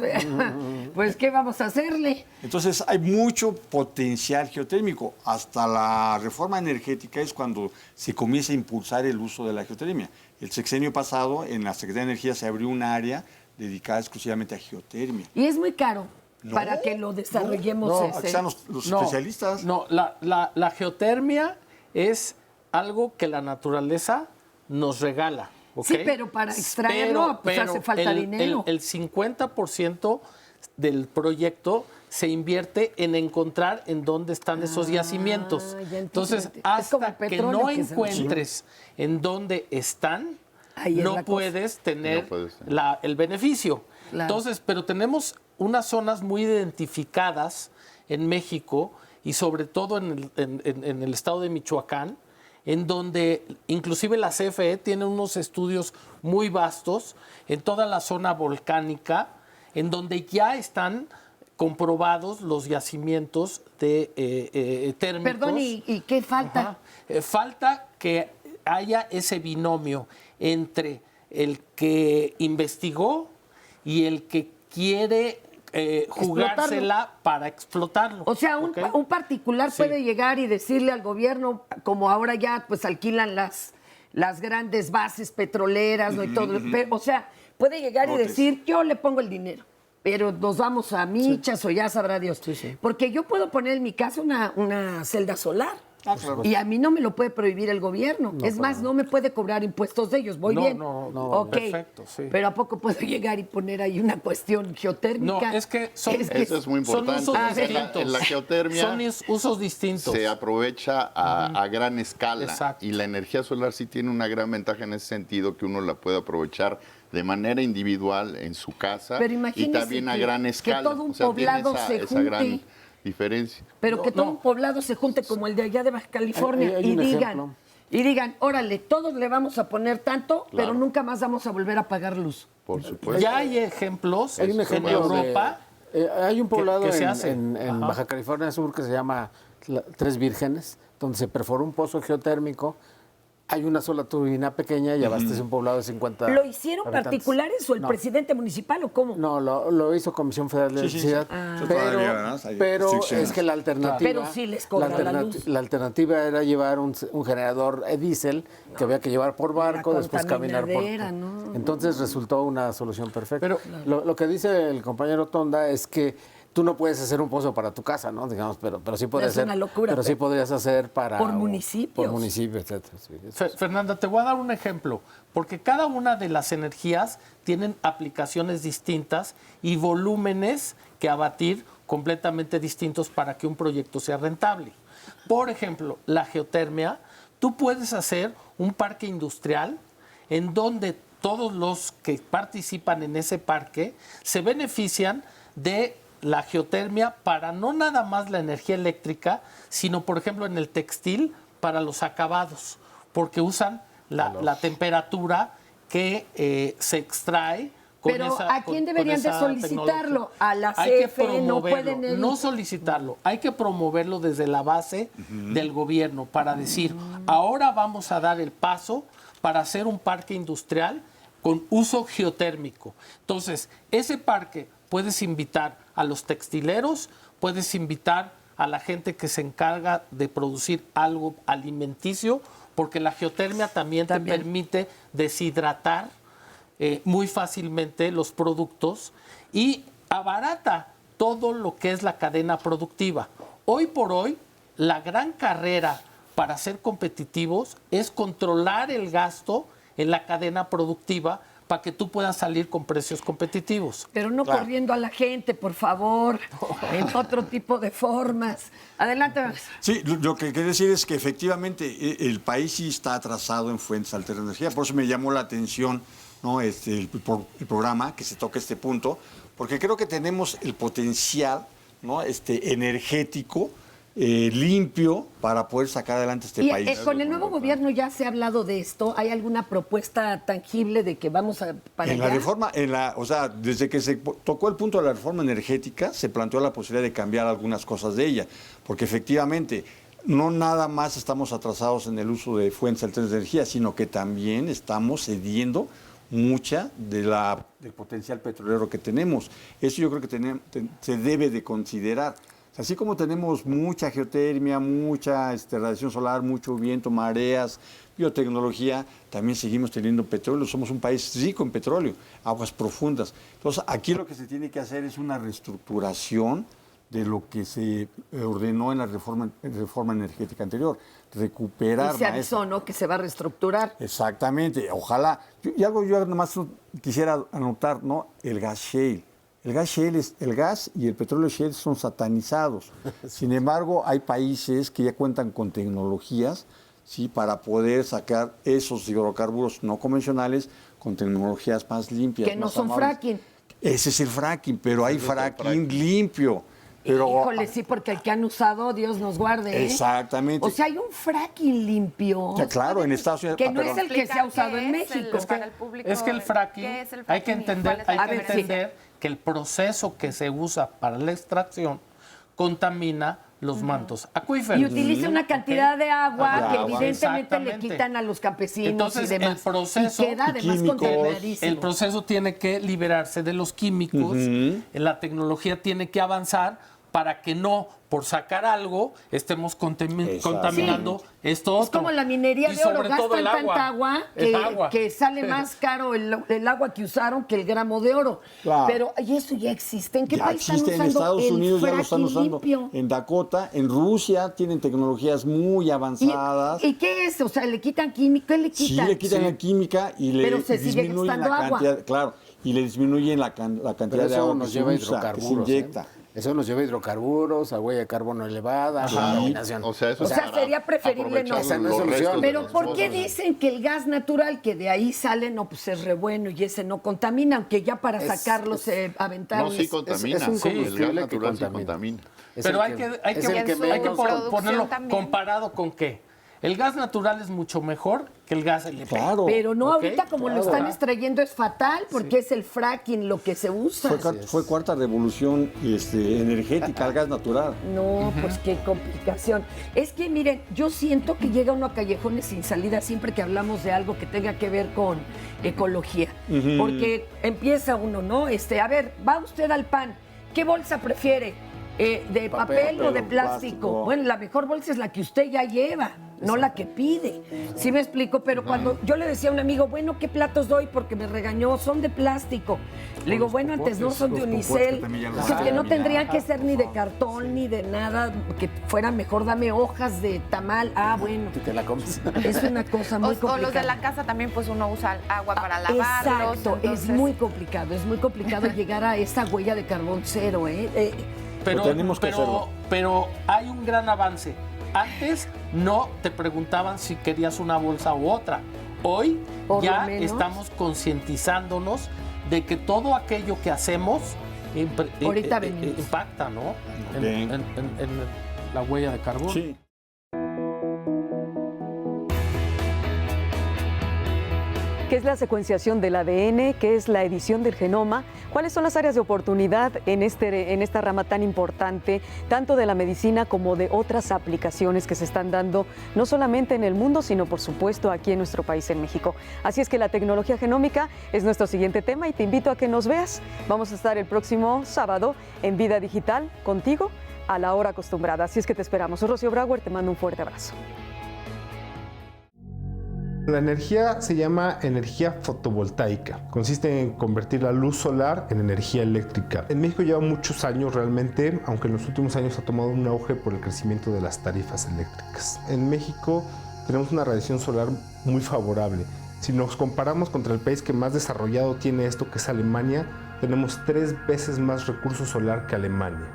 pues ¿qué vamos a hacerle? Entonces hay mucho potencial geotérmico. Hasta la reforma energética es cuando se comienza a impulsar el uso de la geotermia. El sexenio pasado en la Secretaría de Energía se abrió un área dedicada exclusivamente a geotermia. Y es muy caro para que lo desarrollemos No, ese. aquí están los especialistas. No, la geotermia es algo que la naturaleza nos regala. ¿ok? Sí, pero para extraerlo, pues hace falta dinero. El 50% del proyecto se invierte en encontrar en dónde están esos yacimientos. ya Entonces, entiendo. Es como el hasta que petróleo no que se- encuentres en dónde están, Ahí es la no cosa. puedes tener No puedes tener. el beneficio. Claro. Entonces, pero tenemos unas zonas muy identificadas en México y sobre todo en el estado de Michoacán, en donde inclusive la CFE tiene unos estudios muy vastos en toda la zona volcánica, en donde ya están comprobados los yacimientos de térmicos. Perdón, ¿y qué falta? Ajá. Falta que haya ese binomio entre el que investigó y el que quiere jugársela para explotarlo. O sea, ¿ok? un particular Sí. puede llegar y decirle al gobierno, como ahora ya pues alquilan las grandes bases petroleras, ¿no? Y todo. Pero, o sea, puede llegar y Lotes. decir, yo le pongo el dinero, pero nos vamos a Michas o ya sabrá Dios. Porque yo puedo poner en mi casa una celda solar. Claro. Y a mí no me lo puede prohibir el gobierno. Es más, no me puede cobrar impuestos de ellos. Voy No, bien. no, Ok. perfecto, sí. Pero ¿a poco puedo llegar y poner ahí una cuestión No, geotérmica? es que son, Eso es muy son importante. usos En la- distintos. en la geotermia Son usos distintos. se aprovecha a gran escala. Exacto. Y la energía solar sí tiene una gran ventaja en ese sentido, que uno la puede aprovechar de manera individual en su casa Pero y imagínese también a que- gran que escala. todo un O sea, tiene poblado se esa gran junte. diferencia. Pero que todo no. un poblado se junte como el de allá de Baja California Hay un ejemplo. y digan, órale, todos le vamos a poner tanto, pero Claro. nunca más vamos a volver a pagar luz. Por supuesto. Ya hay ejemplos Hay un en ejemplo Europa. hay un poblado que se en, hace. en Ajá. Baja California Sur que se llama Tres Vírgenes, donde se perforó un pozo geotérmico. Hay una sola turbina pequeña y abastece un poblado de 50 ¿Lo hicieron habitantes. particulares o el No. presidente municipal o cómo? No, lo hizo Comisión Federal de Sí, sí, sí. Electricidad. Eso todavía, ¿verdad? Hay Pero restricciones. es que la alternativa. Pero sí les cobra la luz. La alternativa era llevar un generador diésel que había que llevar por barco, después caminar por. contaminadera, ¿no? Entonces resultó una solución perfecta. Pero- lo que dice el compañero Tonda es que tú no puedes hacer un pozo para tu casa, ¿no? Digamos, pero sí podrías Es hacer. una locura, Pero sí podrías hacer para. Por municipios. Por municipios, etcétera. Sí, eso. Fernanda, te voy a dar un ejemplo, porque cada una de las energías tienen aplicaciones distintas y volúmenes que abatir completamente distintos para que un proyecto sea rentable. Por ejemplo, la geotermia, tú puedes hacer un parque industrial en donde todos los que participan en ese parque se benefician de la geotermia para no nada más la energía eléctrica, sino, por ejemplo, en el textil para los acabados, porque usan la temperatura que se extrae. Pero ¿a quién deberían de solicitarlo? A la CFE no pueden... No solicitarlo, hay que promoverlo desde la base del gobierno para decir, ahora vamos a dar el paso para hacer un parque industrial con uso geotérmico. Entonces, ese parque puedes invitar a los textileros, puedes invitar a la gente que se encarga de producir algo alimenticio, porque la geotermia también te permite deshidratar muy fácilmente los productos y abarata todo lo que es la cadena productiva. Hoy por hoy, la gran carrera para ser competitivos es controlar el gasto en la cadena productiva para que tú puedas salir con precios competitivos. Pero no corriendo a la gente, por favor, en otro tipo de formas. Adelante. Sí, lo que quería decir es que efectivamente el país sí está atrasado en fuentes alternas de energía, por eso me llamó la atención, ¿no? El programa, que se toque este punto, porque creo que tenemos el potencial, ¿no? Energético, limpio, para poder sacar adelante este país. Con el nuevo gobierno ya se ha hablado de esto. ¿Hay alguna propuesta tangible de que vamos a para en allá? La reforma, o sea, desde que se tocó el punto de la reforma energética, se planteó la posibilidad de cambiar algunas cosas de ella, porque efectivamente no nada más estamos atrasados en el uso de fuentes alternas de energía, sino que también estamos cediendo mucha del potencial petrolero que tenemos. Eso yo creo que se debe de considerar. Así como tenemos mucha geotermia, mucha radiación solar, mucho viento, mareas, biotecnología, también seguimos teniendo petróleo. Somos un país rico en petróleo, aguas profundas. Entonces, aquí lo que se tiene que hacer es una reestructuración de lo que se ordenó en la reforma energética anterior. Recuperar... Y se avisó, ¿no?, que se va a reestructurar. Exactamente. Ojalá. Yo nomás quisiera anotar, ¿no?, el gas shale. El gas y el petróleo shale son satanizados. Sin embargo, hay países que ya cuentan con tecnologías, ¿sí?, para poder sacar esos hidrocarburos no convencionales con tecnologías más limpias. Que no más son amables. fracking. Ese es el fracking, pero hay fracking limpio. Pero, híjole, sí, porque el que han usado, Dios nos guarde. Exactamente. O sea, hay un fracking limpio. Ya, claro, en Estados Unidos. Que no es el que se ha usado en México. Es que el fracking, hay que entender que el proceso que se usa para la extracción contamina los mantos acuíferos. Y utiliza una cantidad de agua que evidentemente le quitan a los campesinos. Entonces, y demás. el proceso, y queda además contaminadísimo. El proceso tiene que liberarse de los químicos, la tecnología tiene que avanzar para que no, por sacar algo, estemos contaminando esto otro. Es como la minería de oro, gastan tanta agua que sale más caro el agua que usaron que el gramo de oro. Claro. Pero y eso ya existe. ¿En qué país están usando? En Estados Unidos ya lo están usando. Limpio? En Dakota, en Rusia tienen tecnologías muy avanzadas. ¿Y qué es? O sea, ¿le quitan química? ¿Qué le quitan? Sí, le quitan la química y le disminuyen la cantidad. Claro, y le disminuyen la cantidad de agua que se usa, que se inyecta. Eso nos lleva a hidrocarburos, a huella de carbono elevada, contaminación. O sea, sería preferible no. Esa no es solución. Pero ¿por qué dicen que el gas natural, que de ahí sale, no, pues es re bueno y ese no contamina, aunque ya para sacarlo se aventaron? No, sí contamina. Es un combustible el gas natural sí contamina. Pero hay que ponerlo comparado con qué. El gas natural es mucho mejor que el gas LP. Claro. Pero no, ahorita como lo están extrayendo es fatal porque es el fracking lo que se usa. Fue cuarta revolución energética, el gas natural. No, pues qué complicación. Es que miren, yo siento que llega uno a callejones sin salida siempre que hablamos de algo que tenga que ver con ecología. Porque empieza uno, ¿no? A ver, va usted al PAN, ¿qué bolsa prefiere? ¿De papel o de plástico? Bueno, la mejor bolsa es la que usted ya lleva, no la que pide. ¿Sí me explico? Pero cuando yo le decía a un amigo, bueno, ¿qué platos doy? Porque me regañó, son de plástico. Le digo, bueno, antes no son de unicel. Que no tendrían que ser ni de cartón ni de nada, que fuera mejor, dame hojas de tamal. Ah, bueno. Y te la comes. Es una cosa muy complicada. O los de la casa también, pues uno usa agua para lavarlos. Exacto, entonces... es muy complicado llegar a esa huella de carbón cero, Pero hay un gran avance. Antes no te preguntaban si querías una bolsa u otra. Hoy Por ya lo menos. estamos concientizándonos de que todo aquello que hacemos Ahorita venimos. impacta, ¿no? Bien. En la huella de carbono. Sí. ¿Qué es la secuenciación del ADN? ¿Qué es la edición del genoma? ¿Cuáles son las áreas de oportunidad en esta rama tan importante, tanto de la medicina como de otras aplicaciones que se están dando, no solamente en el mundo, sino por supuesto aquí en nuestro país, en México? Así es que la tecnología genómica es nuestro siguiente tema y te invito a que nos veas. Vamos a estar el próximo sábado en Vida Digital contigo a la hora acostumbrada. Así es que te esperamos. Soy Rocío Brauer, te mando un fuerte abrazo. La energía se llama energía fotovoltaica. Consiste en convertir la luz solar en energía eléctrica. En México lleva muchos años realmente, aunque en los últimos años ha tomado un auge por el crecimiento de las tarifas eléctricas. En México tenemos una radiación solar muy favorable. Si nos comparamos contra el país que más desarrollado tiene esto, que es Alemania, tenemos 3 veces más recursos solar que Alemania.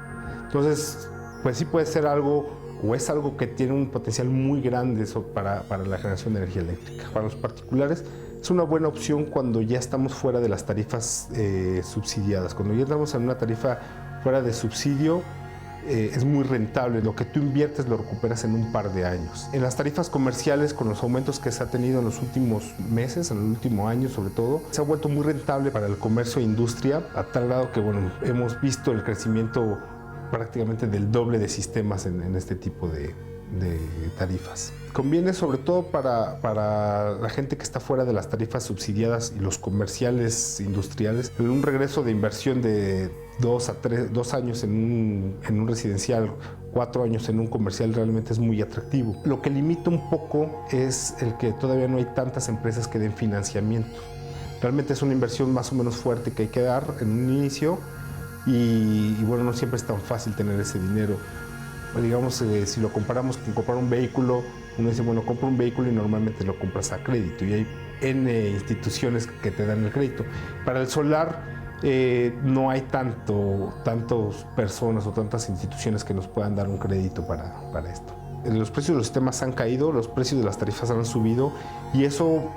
Entonces, pues sí puede ser algo, o es algo que tiene un potencial muy grande para la generación de energía eléctrica. Para los particulares es una buena opción cuando ya estamos fuera de las tarifas subsidiadas. Cuando ya estamos en una tarifa fuera de subsidio, es muy rentable. Lo que tú inviertes lo recuperas en un par de años. En las tarifas comerciales, con los aumentos que se ha tenido en los últimos meses, en el último año sobre todo, se ha vuelto muy rentable para el comercio e industria, a tal grado que hemos visto el crecimiento prácticamente del doble de sistemas en este tipo de tarifas. Conviene sobre todo para la gente que está fuera de las tarifas subsidiadas y los comerciales industriales, un regreso de inversión de 2 años en un residencial, 4 años en un comercial realmente es muy atractivo. Lo que limita un poco es el que todavía no hay tantas empresas que den financiamiento. Realmente es una inversión más o menos fuerte que hay que dar en un inicio. Y bueno, no siempre es tan fácil tener ese dinero. Digamos, si lo comparamos con comprar un vehículo, uno dice, bueno, compra un vehículo y normalmente lo compras a crédito y hay N instituciones que te dan el crédito. Para el solar no hay tantas personas o tantas instituciones que nos puedan dar un crédito para esto. Los precios de los sistemas han caído, los precios de las tarifas han subido y eso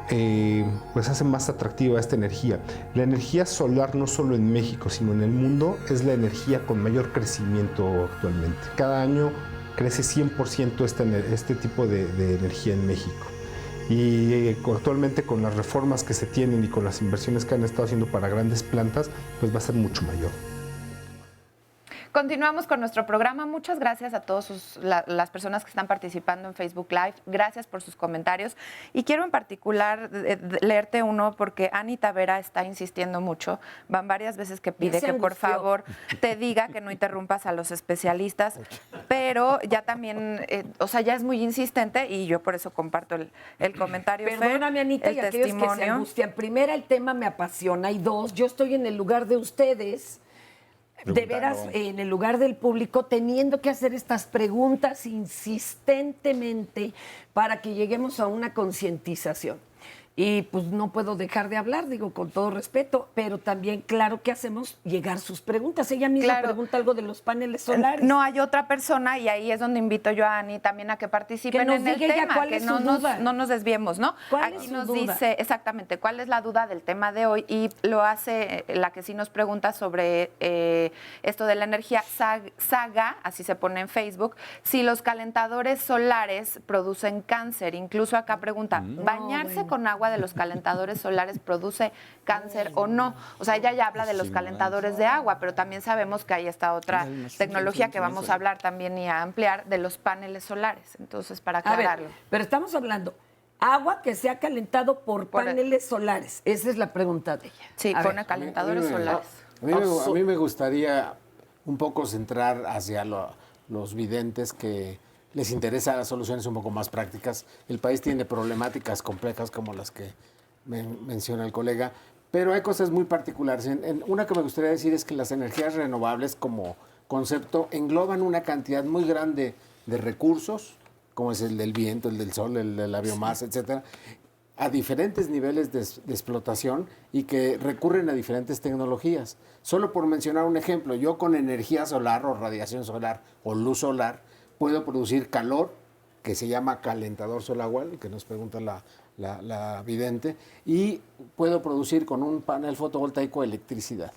pues hace más atractiva esta energía. La energía solar no solo en México, sino en el mundo es la energía con mayor crecimiento actualmente. Cada año crece 100% este tipo de energía en México. Y actualmente con las reformas que se tienen y con las inversiones que han estado haciendo para grandes plantas, pues va a ser mucho mayor. Continuamos con nuestro programa. Muchas gracias a todas las personas que están participando en Facebook Live. Gracias por sus comentarios. Y quiero en particular leerte uno porque Ani Tavera está insistiendo mucho. Van varias veces que pide que por favor te diga que no interrumpas a los especialistas. Pero ya también, ya es muy insistente y yo por eso comparto el comentario. Perdóname, Anita, y aquellos que se angustian. Primera, el tema me apasiona. Y 2, yo estoy en el lugar de ustedes. De veras, en el lugar del público, teniendo que hacer estas preguntas insistentemente para que lleguemos a una concientización. Y pues no puedo dejar de hablar, digo, con todo respeto, pero también, claro que hacemos llegar sus preguntas. Ella misma pregunta algo de los paneles solares. No hay otra persona y ahí es donde invito yo a Ani también a que participen en el tema, que no nos desviemos, ¿no? Aquí nos dice exactamente cuál es la duda del tema de hoy y lo hace la que sí nos pregunta sobre esto de la energía. Saga, así se pone en Facebook, si los calentadores solares producen cáncer. Incluso acá pregunta, ¿bañarse con agua de los calentadores solares produce cáncer o no? O sea, ella ya habla de los calentadores de agua, pero también sabemos que hay esta otra tecnología que vamos a hablar también y a ampliar de los paneles solares. Entonces, para aclararlo. A ver, pero estamos hablando agua que se ha calentado por paneles solares. Esa es la pregunta de ella. Sí, pone calentadores solares. A mí me gustaría un poco centrar hacia los videntes que les interesa soluciones un poco más prácticas. El país tiene problemáticas complejas como las que menciona el colega, pero hay cosas muy particulares. Una que me gustaría decir es que las energías renovables como concepto engloban una cantidad muy grande de recursos, como es el del viento, el del sol, el de la biomasa, etcétera, a diferentes niveles de explotación y que recurren a diferentes tecnologías. Solo por mencionar un ejemplo, yo con energía solar o radiación solar o luz solar puedo producir calor que se llama calentador Solagual, que nos pregunta la vidente, y puedo producir con un panel fotovoltaico electricidad.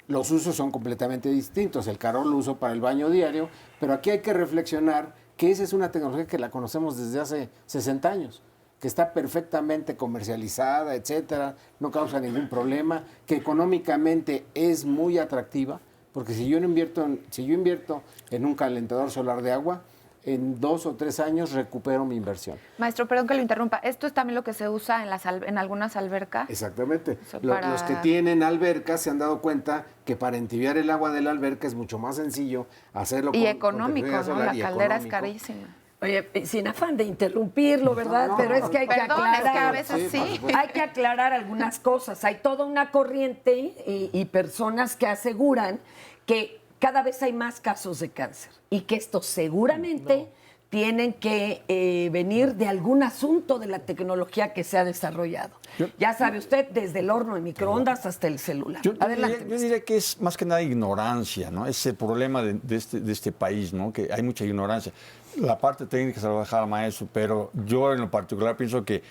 Los usos son completamente distintos. El Carol lo uso para el baño diario, pero aquí hay que reflexionar que esa es una tecnología que la conocemos desde hace 60 años, que está perfectamente comercializada, etcétera, no causa ningún problema, que económicamente es muy atractiva, porque si yo invierto en un calentador solar de agua, en 2 o 3 años recupero mi inversión. Maestro, perdón que lo interrumpa. ¿Esto es también lo que se usa en algunas albercas? Exactamente. Los que tienen albercas se han dado cuenta que para entibiar el agua de la alberca es mucho más sencillo hacerlo y económico, ¿no? La caldera es carísima. Oye, sin afán de interrumpirlo, ¿verdad? Pero es que hay que aclarar. Es que a veces sí. Hay que aclarar algunas cosas. Hay toda una corriente y personas que aseguran que cada vez hay más casos de cáncer y que estos seguramente tienen que venir de algún asunto de la tecnología que se ha desarrollado. Ya sabe usted, desde el horno de microondas hasta el celular. Adelante. Yo diría que es más que nada ignorancia, ¿no? Ese problema de este país, ¿no? Que hay mucha ignorancia. La parte técnica se la va a dejar al maestro, pero yo en lo particular pienso que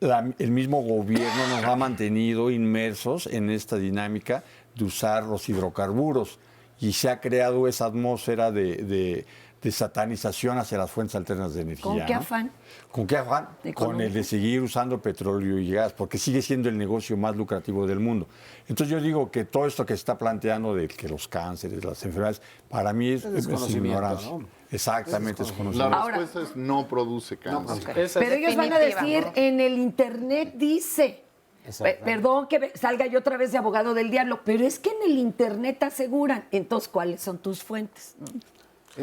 el mismo gobierno nos ha mantenido inmersos en esta dinámica de usar los hidrocarburos y se ha creado esa atmósfera de satanización hacia las fuentes alternas de energía. ¿Con qué afán? ¿Con qué afán? Con el de seguir usando petróleo y gas, porque sigue siendo el negocio más lucrativo del mundo. Entonces yo digo que todo esto que se está planteando de que los cánceres, las enfermedades, para mí es ignorancia. ¿No? Exactamente, es conocimiento. La respuesta es no produce cáncer. Pero ellos van a decir, ¿no? En el internet dice... Perdón que salga yo otra vez de abogado del diablo, pero es que en el internet aseguran. Entonces, ¿cuáles son tus fuentes?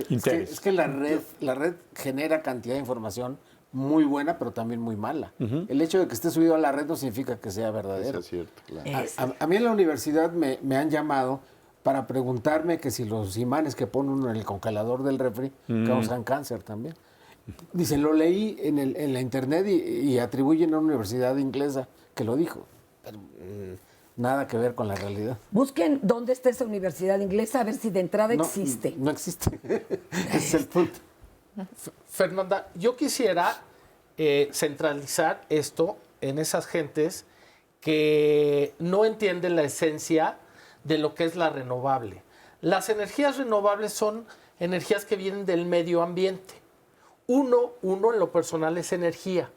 Es que la red genera cantidad de información muy buena, pero también muy mala. El hecho de que esté subido a la red no significa que sea verdadero. Eso es cierto, claro. A mí en la universidad me han llamado para preguntarme que si los imanes que pone uno en el congelador del refri causan cáncer también. Dicen, lo leí en la internet y atribuyen a una universidad inglesa que lo dijo, pero nada que ver con la realidad. Busquen dónde está esa universidad inglesa, a ver si de entrada existe. No existe, ese es el punto. Fernanda, yo quisiera centralizar esto en esas gentes que no entienden la esencia de lo que es la renovable. Las energías renovables son energías que vienen del medio ambiente. Uno en lo personal es energía.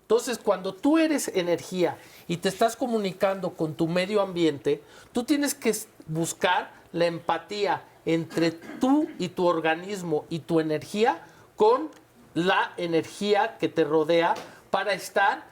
Entonces, cuando tú eres energía y te estás comunicando con tu medio ambiente, tú tienes que buscar la empatía entre tú y tu organismo y tu energía con la energía que te rodea para estar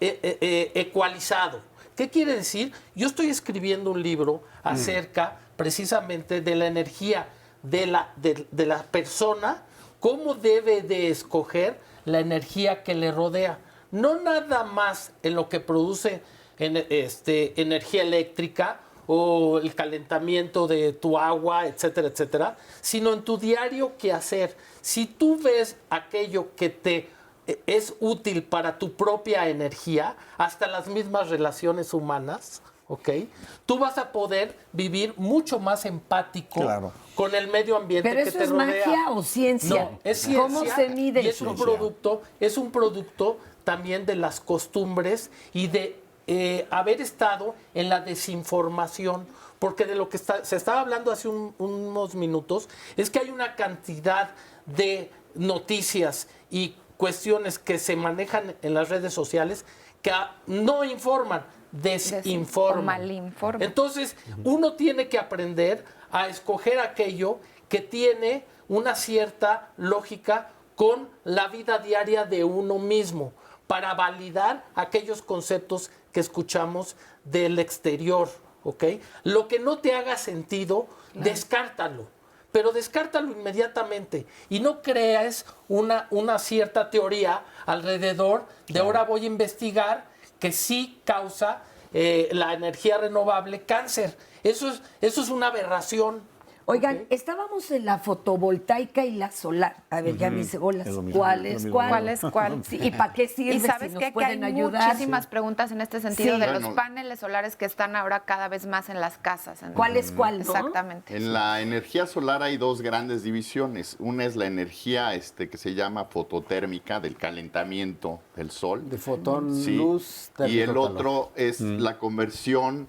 ecualizado. ¿Qué quiere decir? Yo estoy escribiendo un libro acerca precisamente de la energía de la persona, cómo debe de escoger la energía que le rodea. No nada más en lo que produce energía eléctrica o el calentamiento de tu agua, etcétera, etcétera, sino en tu diario quehacer. Si tú ves aquello que te es útil para tu propia energía, hasta las mismas relaciones humanas, ¿ok? Tú vas a poder vivir mucho más empático con el medio ambiente que te rodea. ¿Pero eso es magia o ciencia? No, es ciencia. ¿Cómo se mide? Y es un producto también de las costumbres y de haber estado en la desinformación, porque de lo que se estaba hablando hace unos minutos es que hay una cantidad de noticias y cuestiones que se manejan en las redes sociales que no informan, desinforman. Malinforman. Entonces, uno tiene que aprender a escoger aquello que tiene una cierta lógica con la vida diaria de uno mismo, para validar aquellos conceptos que escuchamos del exterior, ¿ok? Lo que no te haga sentido, descártalo, pero descártalo inmediatamente y no creas una cierta teoría alrededor de ahora voy a investigar que sí causa la energía renovable cáncer. Eso es una aberración. Oigan, estábamos en la fotovoltaica y la solar. A ver, ya me hice bolas. ¿Cuál es cuál? ¿Cuál es cuál? Sí, ¿y para qué sirve? Y sabes si nos qué? Que pueden hay ayudar. muchísimas preguntas en este sentido Sí. de Bueno. los paneles solares que están ahora cada vez más en las casas. ¿Cuál es cuál, no? Exactamente. En la energía solar hay dos grandes divisiones. Una es la energía que se llama fototérmica, del calentamiento del sol. De fotón, Sí. luz, Y el térmico, otro es la conversión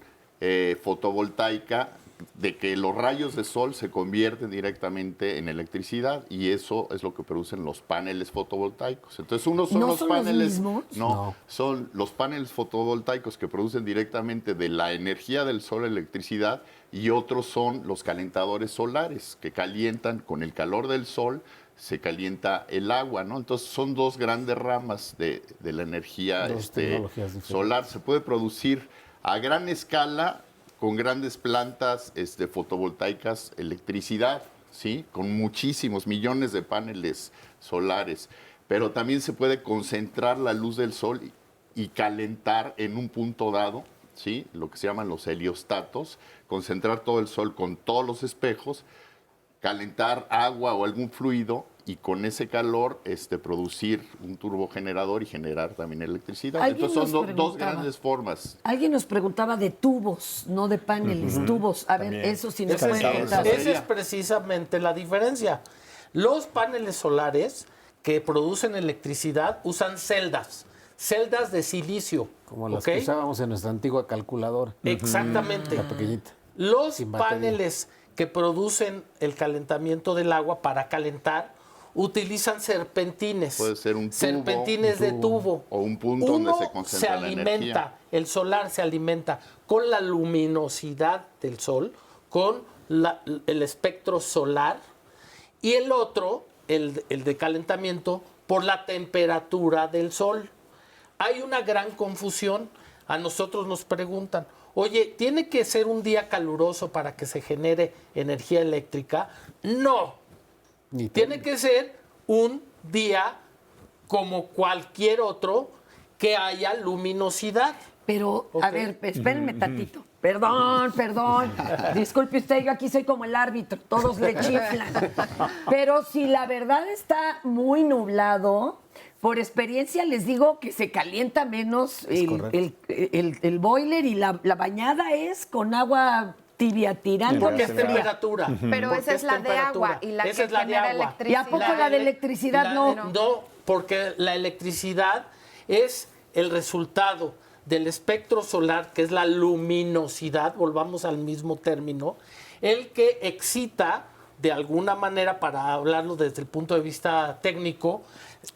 fotovoltaica, de que los rayos de sol se convierten directamente en electricidad, y eso es lo que producen los paneles fotovoltaicos. Entonces, unos son ¿No los son los paneles, mismos? no, son los paneles fotovoltaicos que producen directamente de la energía del sol electricidad, y otros son los calentadores solares que calientan con el calor del sol. Se calienta el agua, ¿no? Entonces son dos grandes ramas de la energía Dos tecnologías diferentes. solar. Se puede producir a gran escala con grandes plantas fotovoltaicas electricidad, ¿sí? Con muchísimos millones de paneles solares. Pero también se puede concentrar la luz del sol y calentar en un punto dado, ¿sí? Lo que se llaman los heliostatos, concentrar todo el sol con todos los espejos, calentar agua o algún fluido, y con ese calor producir un turbogenerador y generar también electricidad. Alguien Entonces son nos dos preguntaba. grandes formas. Alguien nos preguntaba de tubos, no de paneles, tubos. A ver, eso sí nos pueden contar. Esa es precisamente la diferencia. Los paneles solares que producen electricidad usan celdas de silicio. Como las ¿ok? que usábamos en nuestra antigua calculadora. Exactamente. La pequeñita. Los Sin batería. paneles que producen el calentamiento del agua para calentar utilizan serpentines. Puede ser un tubo, serpentines de tubo. o un punto donde se concentra la alimenta, energía. el solar se alimenta con la luminosidad del sol, con el espectro solar, y el otro, el de calentamiento, por la temperatura del sol. Hay una gran confusión. A nosotros nos preguntan, oye, ¿tiene que ser un día caluroso para que se genere energía eléctrica? No. Tiene que ser un día como cualquier otro que haya luminosidad. Pero, Ok. a ver, espérenme tantito. Perdón. Disculpe usted, yo aquí soy como el árbitro, todos le chiflan. Pero si la verdad está muy nublado, por experiencia les digo que se calienta menos el boiler, y la bañada es con agua tibia tirando. Porque es temperatura. Pero Porque esa es la de agua, y la Esa que es la de genera agua. electricidad. ¿Y a poco la de electricidad no? No, porque la electricidad es el resultado del espectro solar, que es la luminosidad, volvamos al mismo término, el que excita, de alguna manera, para hablarlo desde el punto de vista técnico,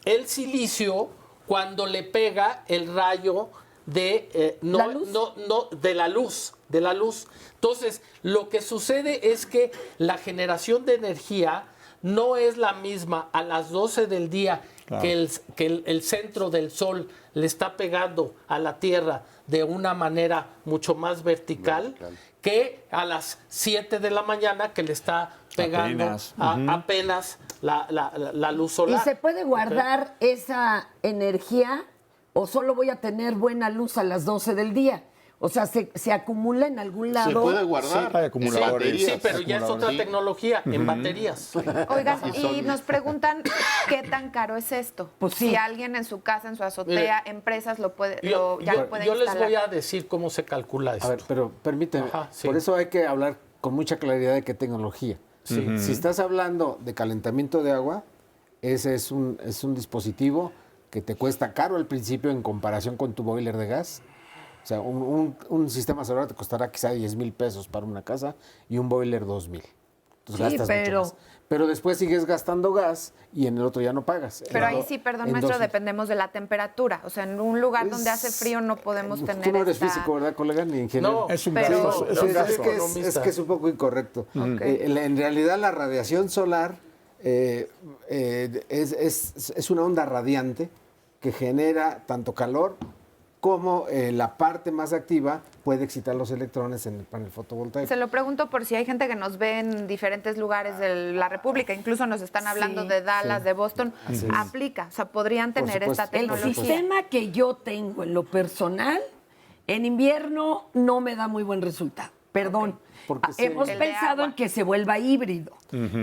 el silicio cuando le pega el rayo de la luz. Entonces, lo que sucede es que la generación de energía no es la misma a las 12 del día, Claro. que el centro del sol le está pegando a la Tierra de una manera mucho más vertical, que a las 7 de la mañana, que le está pegando apenas la luz ¿Y solar. se puede guardar esa energía, o solo voy a tener buena luz a las 12 del día? O sea, ¿se acumula en algún lado? Se puede guardar. Sí, hay acumuladores. Baterías. Sí, pero ya es otra tecnología, en baterías. Oigan, y nos preguntan qué tan caro es esto. Pues sí. Si alguien en su casa, en su azotea, Mire, empresas lo puede, Yo lo puede les instalar. voy a decir cómo se calcula esto. A ver, pero permíteme. Ajá, sí. Por eso hay que hablar con mucha claridad de qué tecnología. Sí. Si estás hablando de calentamiento de agua, ese es un dispositivo que te cuesta caro al principio en comparación con tu boiler de gas. O sea, un sistema solar te costará quizá 10,000 pesos para una casa, y un boiler 2,000. Entonces Sí, gastas pero- mucho más. Pero después sigues gastando gas y en el otro ya no pagas. Pero ahí sí, perdón, maestro, dependemos de la temperatura. O sea, en un lugar donde hace frío no podemos tener Tú no eres esta- físico, ¿verdad, colega? Ni ingeniero. No, Es un Pero- gasto. Es, Es un es gasto. que es un poco incorrecto. En realidad la radiación solar es una onda radiante que genera tanto calor como la parte más activa puede excitar los electrones en el panel fotovoltaico. Se lo pregunto por si hay gente que nos ve en diferentes lugares de la República, incluso nos están hablando Sí. de Dallas, de Boston. Aplica, o sea, podrían Por tener supuesto. esta El tecnología. sistema que yo tengo en lo personal, en invierno no me da muy buen resultado. Perdón. Porque Hemos El de pensado agua. en que se vuelva híbrido.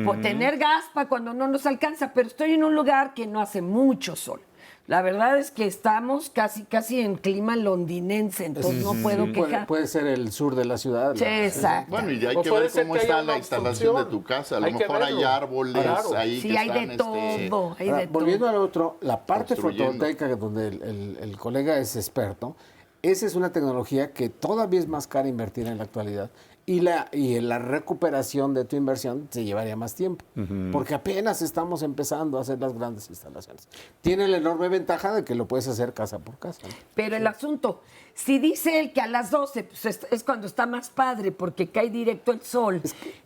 Por tener gas para cuando no nos alcanza, pero estoy en un lugar que no hace mucho sol. La verdad es que estamos casi en clima londinense, entonces no puedo quejar. Puede ser el sur de la ciudad. Sí, exacto. Bueno, y hay O que puede ver ser cómo que haya está una la instalación de tu casa. A lo Hay que mejor hay verlo. árboles Claro. ahí Sí, que hay están, de todo, hay de todo. Volviendo al otro, la parte construyendo. fotovoltaica donde el colega es experto, esa es una tecnología que todavía es más cara invertir en la actualidad y la recuperación de tu inversión se llevaría más tiempo, porque apenas estamos empezando a hacer las grandes instalaciones. Tiene la enorme ventaja de que lo puedes hacer casa por casa, ¿no? Pero el asunto, si dice él que a las 12 pues es cuando está más padre porque cae directo el sol,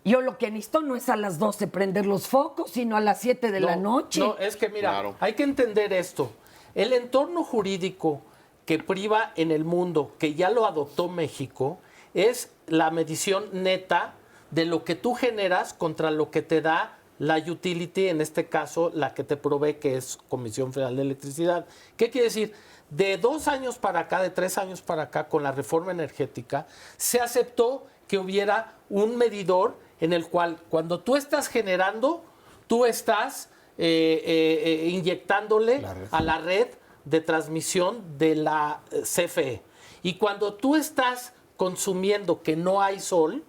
yo lo que necesito no es a las 12 prender los focos, sino a las 7 de la noche. No, es que mira, Claro. hay que entender esto. El entorno jurídico que priva en el mundo, que ya lo adoptó México, es la medición neta de lo que tú generas contra lo que te da la utility, en este caso la que te provee, que es Comisión Federal de Electricidad. ¿Qué quiere decir? De 2 años para acá, de 3 años para acá, con la reforma energética, se aceptó que hubiera un medidor en el cual cuando tú estás generando, tú estás inyectándole a la red de transmisión de la CFE. Y cuando tú estás consumiendo que no hay sol,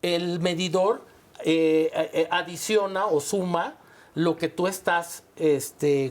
el medidor adiciona o suma lo que tú estás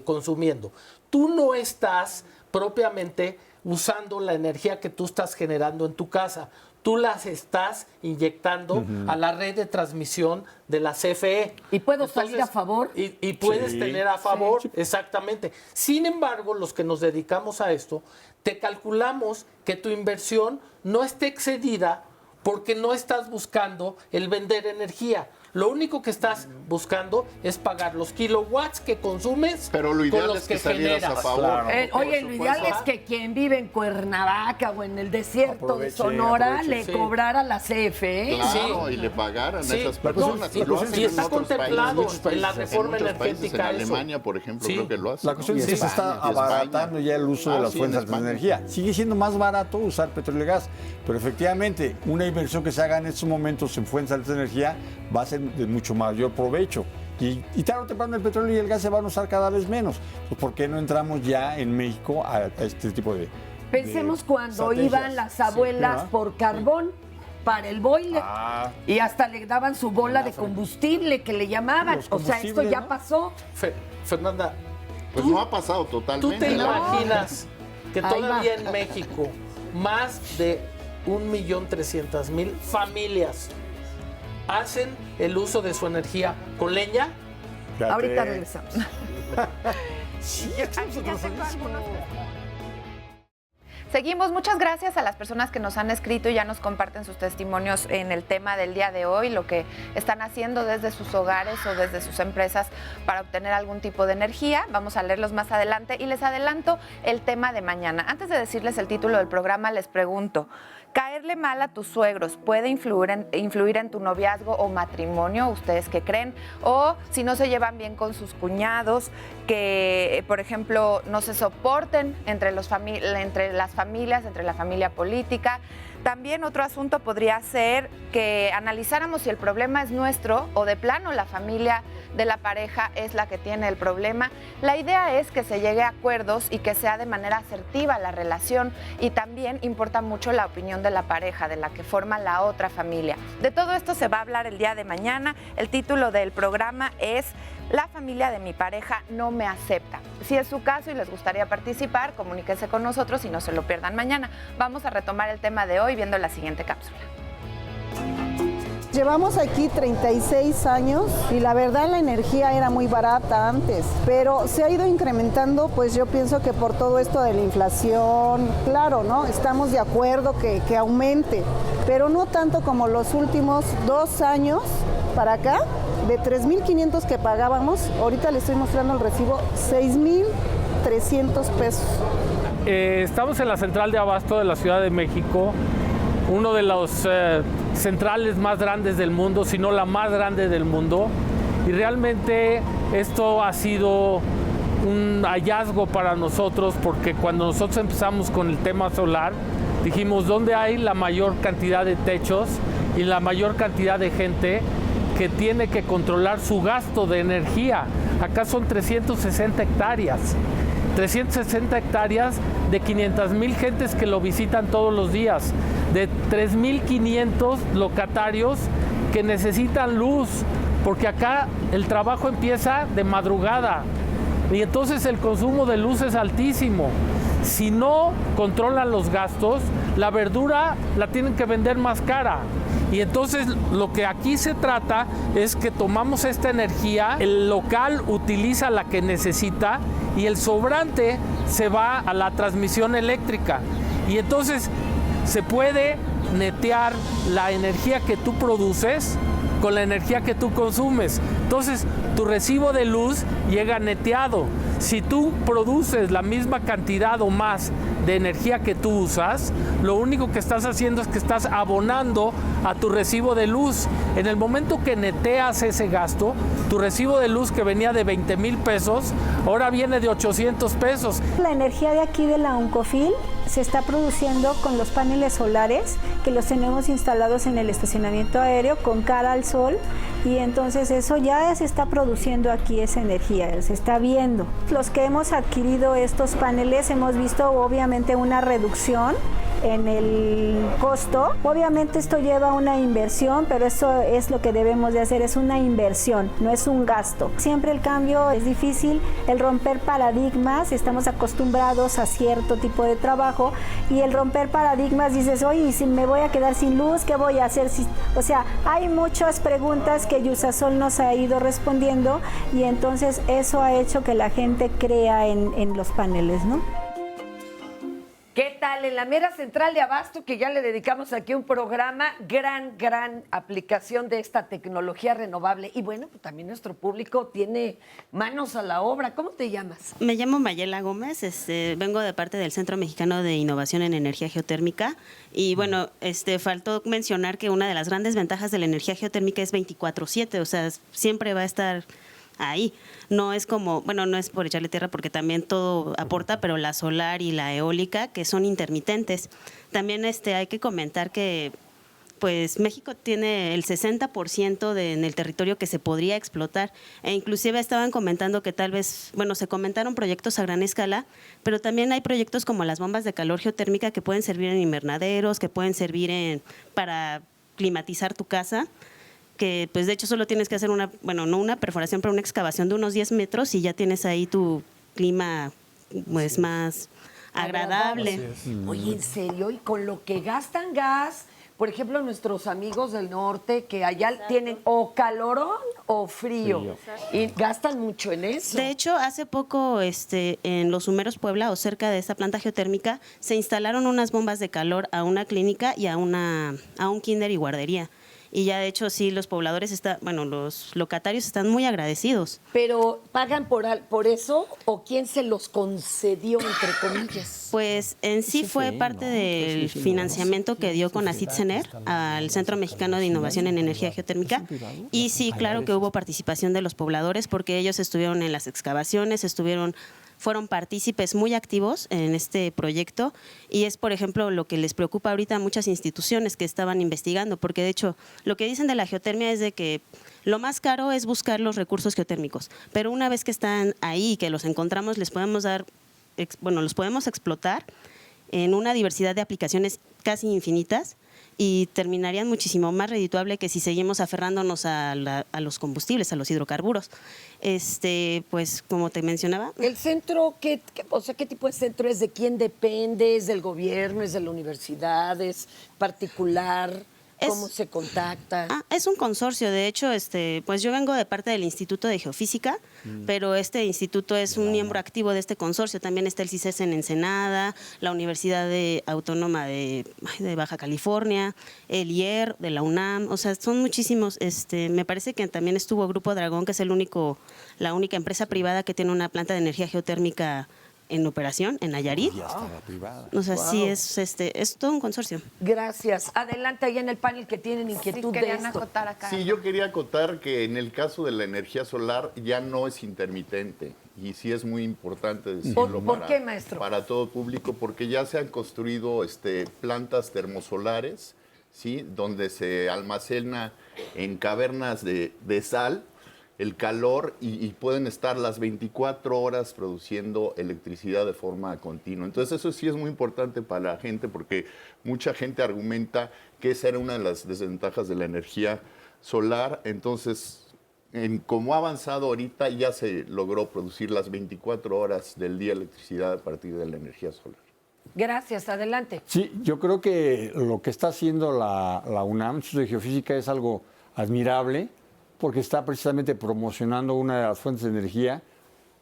consumiendo. Tú no estás propiamente usando la energía que tú estás generando en tu casa. Tú las estás inyectando a la red de transmisión de la CFE. ¿Y puedo salir a favor? Y puedes tener a favor, exactamente. Sin embargo, los que nos dedicamos a esto, te calculamos que tu inversión no esté excedida porque no estás buscando el vender energía. Lo único que estás buscando es pagar los kilowatts que consumes. Pero lo con ideal los es que salieras a generas. favor. Oye, lo ideal es que quien vive en Cuernavaca o en el desierto de Sonora le cobrara la CFE. Claro, y le pagaran a esas personas. Sí, Y lo hacen y está en otros contemplado países. en la reforma En muchos países, energética. en eso. Alemania, por ejemplo, Sí. creo que lo hacen. La cuestión ¿no? es que se España, está y España. abaratando ya el uso de las Sí, en fuentes de España. energía. Sigue siendo más barato usar petróleo y gas, pero efectivamente una inversión que se haga en estos momentos en fuentes de energía va a ser de mucho mayor provecho. Y tarde o temprano el petróleo y el gas se van a usar cada vez menos. Pues ¿por qué no entramos ya en México a este tipo de Pensemos cuando estrategias? iban las abuelas ¿verdad? por carbón para el boiler y hasta le daban su bola de Los combustible que le llamaban. Los O sea, esto combustibles, ya ¿no? pasó. Fernanda, Pues no ha pasado totalmente. ¿tú te la verdad. imaginas que Ahí todavía va. en México más de 1.300.000 familias hacen el uso de su energía con leña? Fíjate. Ahorita regresamos. Seguimos, muchas gracias a las personas que nos han escrito y ya nos comparten sus testimonios en el tema del día de hoy, lo que están haciendo desde sus hogares o desde sus empresas para obtener algún tipo de energía. Vamos a leerlos más adelante y les adelanto el tema de mañana. Antes de decirles el título del programa, les pregunto, ¿caerle mal a tus suegros puede influir en tu noviazgo o matrimonio? ¿Ustedes qué creen? O si no se llevan bien con sus cuñados, que, por ejemplo, no se soporten entre las familias, entre la familia política. También otro asunto podría ser que analizáramos si el problema es nuestro o de plano la familia de la pareja es la que tiene el problema. La idea es que se llegue a acuerdos y que sea de manera asertiva la relación, y también importa mucho la opinión de la pareja, de la que forma la otra familia. De todo esto se va a hablar el día de mañana. El título del programa es La familia de mi pareja no me acepta. Si es su caso y les gustaría participar, comuníquense con nosotros y no se lo pierdan mañana. Vamos a retomar el tema de hoy viendo la siguiente cápsula. Llevamos aquí 36 años y la verdad la energía era muy barata antes, pero se ha ido incrementando, pues yo pienso que por todo esto de la inflación, claro, ¿no? Estamos de acuerdo que aumente, pero no tanto como los últimos 2 años para acá, de 3,500 que pagábamos, ahorita le estoy mostrando el recibo, 6,300 pesos. Estamos en la central de abasto de la Ciudad de México, uno de los centrales más grandes del mundo, si no la más grande del mundo, y realmente esto ha sido un hallazgo para nosotros, porque cuando nosotros empezamos con el tema solar, dijimos dónde hay la mayor cantidad de techos y la mayor cantidad de gente que tiene que controlar su gasto de energía. Acá son 360 hectáreas. 360 hectáreas de 500,000 gentes que lo visitan todos los días, de 3,500 locatarios que necesitan luz, porque acá el trabajo empieza de madrugada y entonces el consumo de luz es altísimo. Si no controlan los gastos, la verdura la tienen que vender más cara. Y entonces lo que aquí se trata es que tomamos esta energía, el local utiliza la que necesita y el sobrante se va a la transmisión eléctrica. Y entonces se puede netear la energía que tú produces con la energía que tú consumes. Entonces, tu recibo de luz llega neteado. Si tú produces la misma cantidad o más de energía que tú usas, lo único que estás haciendo es que estás abonando a tu recibo de luz. En el momento que neteas ese gasto, tu recibo de luz que venía de 20,000 pesos, ahora viene de 800 pesos. La energía de aquí de la Oncofil se está produciendo con los paneles solares que los tenemos instalados en el estacionamiento aéreo con cara al sol, y entonces eso ya se está produciendo aquí, esa energía, se está viendo. Los que hemos adquirido estos paneles hemos visto obviamente una reducción en el costo. Obviamente esto lleva una inversión, pero eso es lo que debemos de hacer, es una inversión, no es un gasto. Siempre el cambio es difícil, el romper paradigmas, estamos acostumbrados a cierto tipo de trabajo y el romper paradigmas dices, oye, si me voy a quedar sin luz, ¿qué voy a hacer? O sea, hay muchas preguntas que Yusasol nos ha ido respondiendo y entonces eso ha hecho que la gente crea en los paneles, ¿no? ¿Qué tal? En la mera central de Abasto, que ya le dedicamos aquí un programa, gran aplicación de esta tecnología renovable. Y bueno, pues también nuestro público tiene manos a la obra. ¿Cómo te llamas? Me llamo Mayela Gómez, vengo de parte del Centro Mexicano de Innovación en Energía Geotérmica. Y bueno, faltó mencionar que una de las grandes ventajas de la energía geotérmica es 24/7, o sea, siempre va a estar ahí. No es como, bueno, no es por echarle tierra porque también todo aporta, pero la solar y la eólica, que son intermitentes. También hay que comentar que pues México tiene el 60% en el territorio que se podría explotar, e inclusive estaban comentando que tal vez, bueno, se comentaron proyectos a gran escala, pero también hay proyectos como las bombas de calor geotérmica que pueden servir en invernaderos, que pueden servir para climatizar tu casa, que pues de hecho solo tienes que hacer no una perforación, pero una excavación de unos 10 metros y ya tienes ahí tu clima pues más agradable. Oye, ¿en serio? Y con lo que gastan gas, por ejemplo, nuestros amigos del norte que allá tienen o calorón o frío. Y gastan mucho en eso. De hecho, hace poco en Los Humeros, Puebla, o cerca de esta planta geotérmica, se instalaron unas bombas de calor a una clínica y a un kinder y guardería. Y ya de hecho sí, los pobladores los locatarios están muy agradecidos. ¿Pero pagan por eso o quién se los concedió, entre comillas? Pues en sí fue parte del financiamiento que dio con CONACYT al Centro Mexicano de Innovación en Energía Geotérmica. Y sí, claro que hubo participación de los pobladores porque ellos estuvieron en las excavaciones, fueron partícipes muy activos en este proyecto y es, por ejemplo, lo que les preocupa ahorita a muchas instituciones que estaban investigando, porque de hecho lo que dicen de la geotermia es de que lo más caro es buscar los recursos geotérmicos, pero una vez que están ahí y que los encontramos, los podemos explotar en una diversidad de aplicaciones casi infinitas y terminarían muchísimo más redituable que si seguimos aferrándonos a los combustibles, a los hidrocarburos. Pues como te mencionaba. ¿El centro qué tipo de centro es? ¿De quién depende? ¿Es del gobierno? ¿Es de la universidad? ¿Es particular? ¿Cómo se contacta? Es un consorcio. De hecho, pues yo vengo de parte del Instituto de Geofísica, pero este instituto es un miembro activo de este consorcio. También está el CICES en Ensenada, la Universidad Autónoma de Baja California, el IER de la UNAM. O sea, son muchísimos. Me parece que también estuvo Grupo Dragón, que es la única empresa privada que tiene una planta de energía geotérmica en operación en Nayarit. O sea, sí es todo un consorcio. Gracias. Adelante ahí en el panel que tienen inquietud de esto. Sí, yo quería acotar que en el caso de la energía solar ya no es intermitente, y sí es muy importante decirlo ¿Por qué, maestro? para todo público, porque ya se han construido plantas termosolares, ¿sí? Donde se almacena en cavernas de sal el calor y pueden estar las 24 horas produciendo electricidad de forma continua. Entonces eso sí es muy importante para la gente porque mucha gente argumenta que esa era una de las desventajas de la energía solar. Entonces, como ha avanzado ahorita, ya se logró producir las 24 horas del día electricidad a partir de la energía solar. Gracias, adelante. Sí, yo creo que lo que está haciendo la UNAM, Instituto de Geofísica, es algo admirable, porque está precisamente promocionando una de las fuentes de energía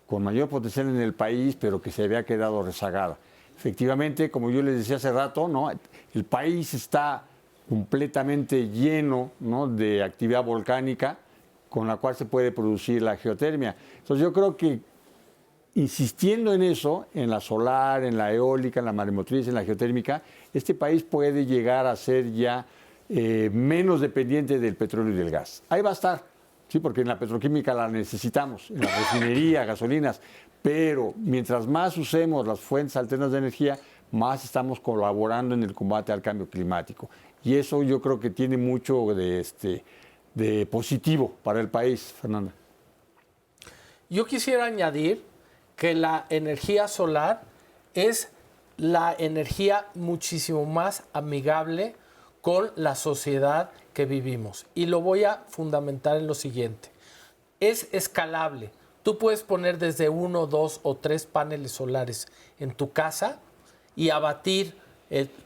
con mayor potencial en el país, pero que se había quedado rezagada. Efectivamente, como yo les decía hace rato, ¿no? El país está completamente lleno, ¿no?, de actividad volcánica con la cual se puede producir la geotermia. Entonces yo creo que insistiendo en eso, en la solar, en la eólica, en la maremotriz, en la geotérmica, este país puede llegar a ser ya menos dependiente del petróleo y del gas. Ahí va a estar, sí, porque en la petroquímica la necesitamos, en la refinería, gasolinas, pero mientras más usemos las fuentes alternas de energía, más estamos colaborando en el combate al cambio climático. Y eso yo creo que tiene mucho de positivo para el país, Fernanda. Yo quisiera añadir que la energía solar es la energía muchísimo más amigable con la sociedad que vivimos. Y lo voy a fundamentar en lo siguiente. Es escalable. Tú puedes poner desde 1, 2 o 3 paneles solares en tu casa y abatir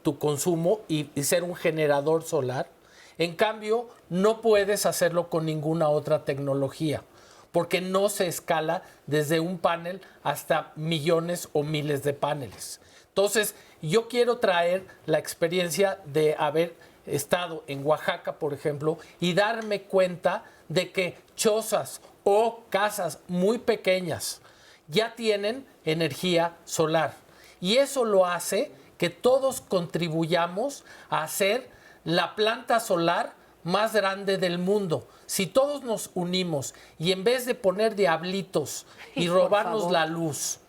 tu consumo y ser un generador solar. En cambio, no puedes hacerlo con ninguna otra tecnología, porque no se escala desde un panel hasta millones o miles de paneles. Entonces, yo quiero traer la experiencia de haber estado en Oaxaca, por ejemplo, y darme cuenta de que chozas o casas muy pequeñas ya tienen energía solar. Y eso lo hace que todos contribuyamos a hacer la planta solar más grande del mundo. Si todos nos unimos y en vez de poner diablitos y robarnos la luz,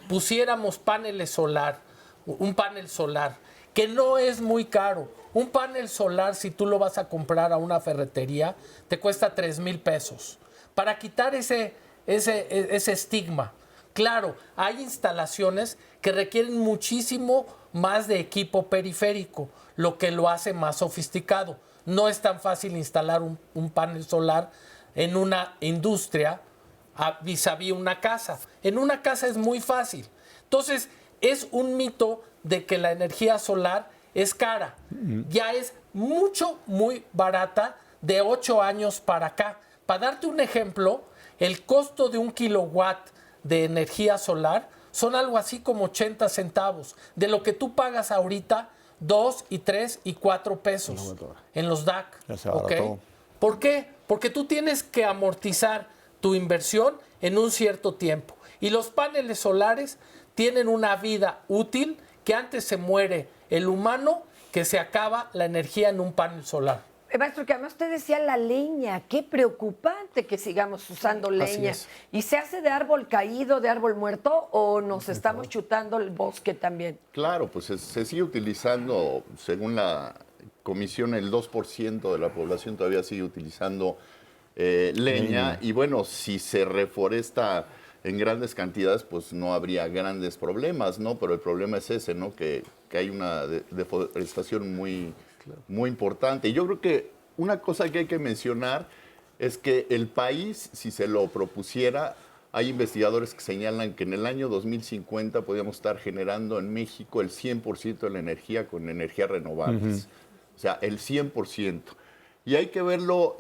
pusiéramos paneles solar, un panel solar, que no es muy caro. Un panel solar, si tú lo vas a comprar a una ferretería, te cuesta 3,000 pesos. Para quitar ese estigma. Claro, hay instalaciones que requieren muchísimo más de equipo periférico, lo que lo hace más sofisticado. No es tan fácil instalar un panel solar en una industria vis-a-vis una casa. En una casa es muy fácil. Entonces, es un mito de que la energía solar es cara. Ya es muy barata de 8 años para acá. Para darte un ejemplo, el costo de 1 kilowatt de energía solar son algo así como 80 centavos. De lo que tú pagas ahorita, 2 y 3 y 4 pesos en los DAC. ¿Okay? ¿Por qué? Porque tú tienes que amortizar tu inversión en un cierto tiempo. Y los paneles solares tienen una vida útil que antes se muere el humano que se acaba la energía en un panel solar. Maestro, que además usted decía la leña, qué preocupante que sigamos usando leña. ¿Y se hace de árbol caído, de árbol muerto, o nos estamos chutando el bosque también? Claro, pues se sigue utilizando, según la comisión, el 2% de la población todavía sigue utilizando leña. Y bueno, si se reforesta en grandes cantidades, pues no habría grandes problemas, ¿no? Pero el problema es ese, ¿no? Que hay una deforestación muy importante. Y yo creo que una cosa que hay que mencionar es que el país, si se lo propusiera, hay investigadores que señalan que en el año 2050 podríamos estar generando en México el 100% de la energía con energías renovables. O sea, el 100%. Y hay que verlo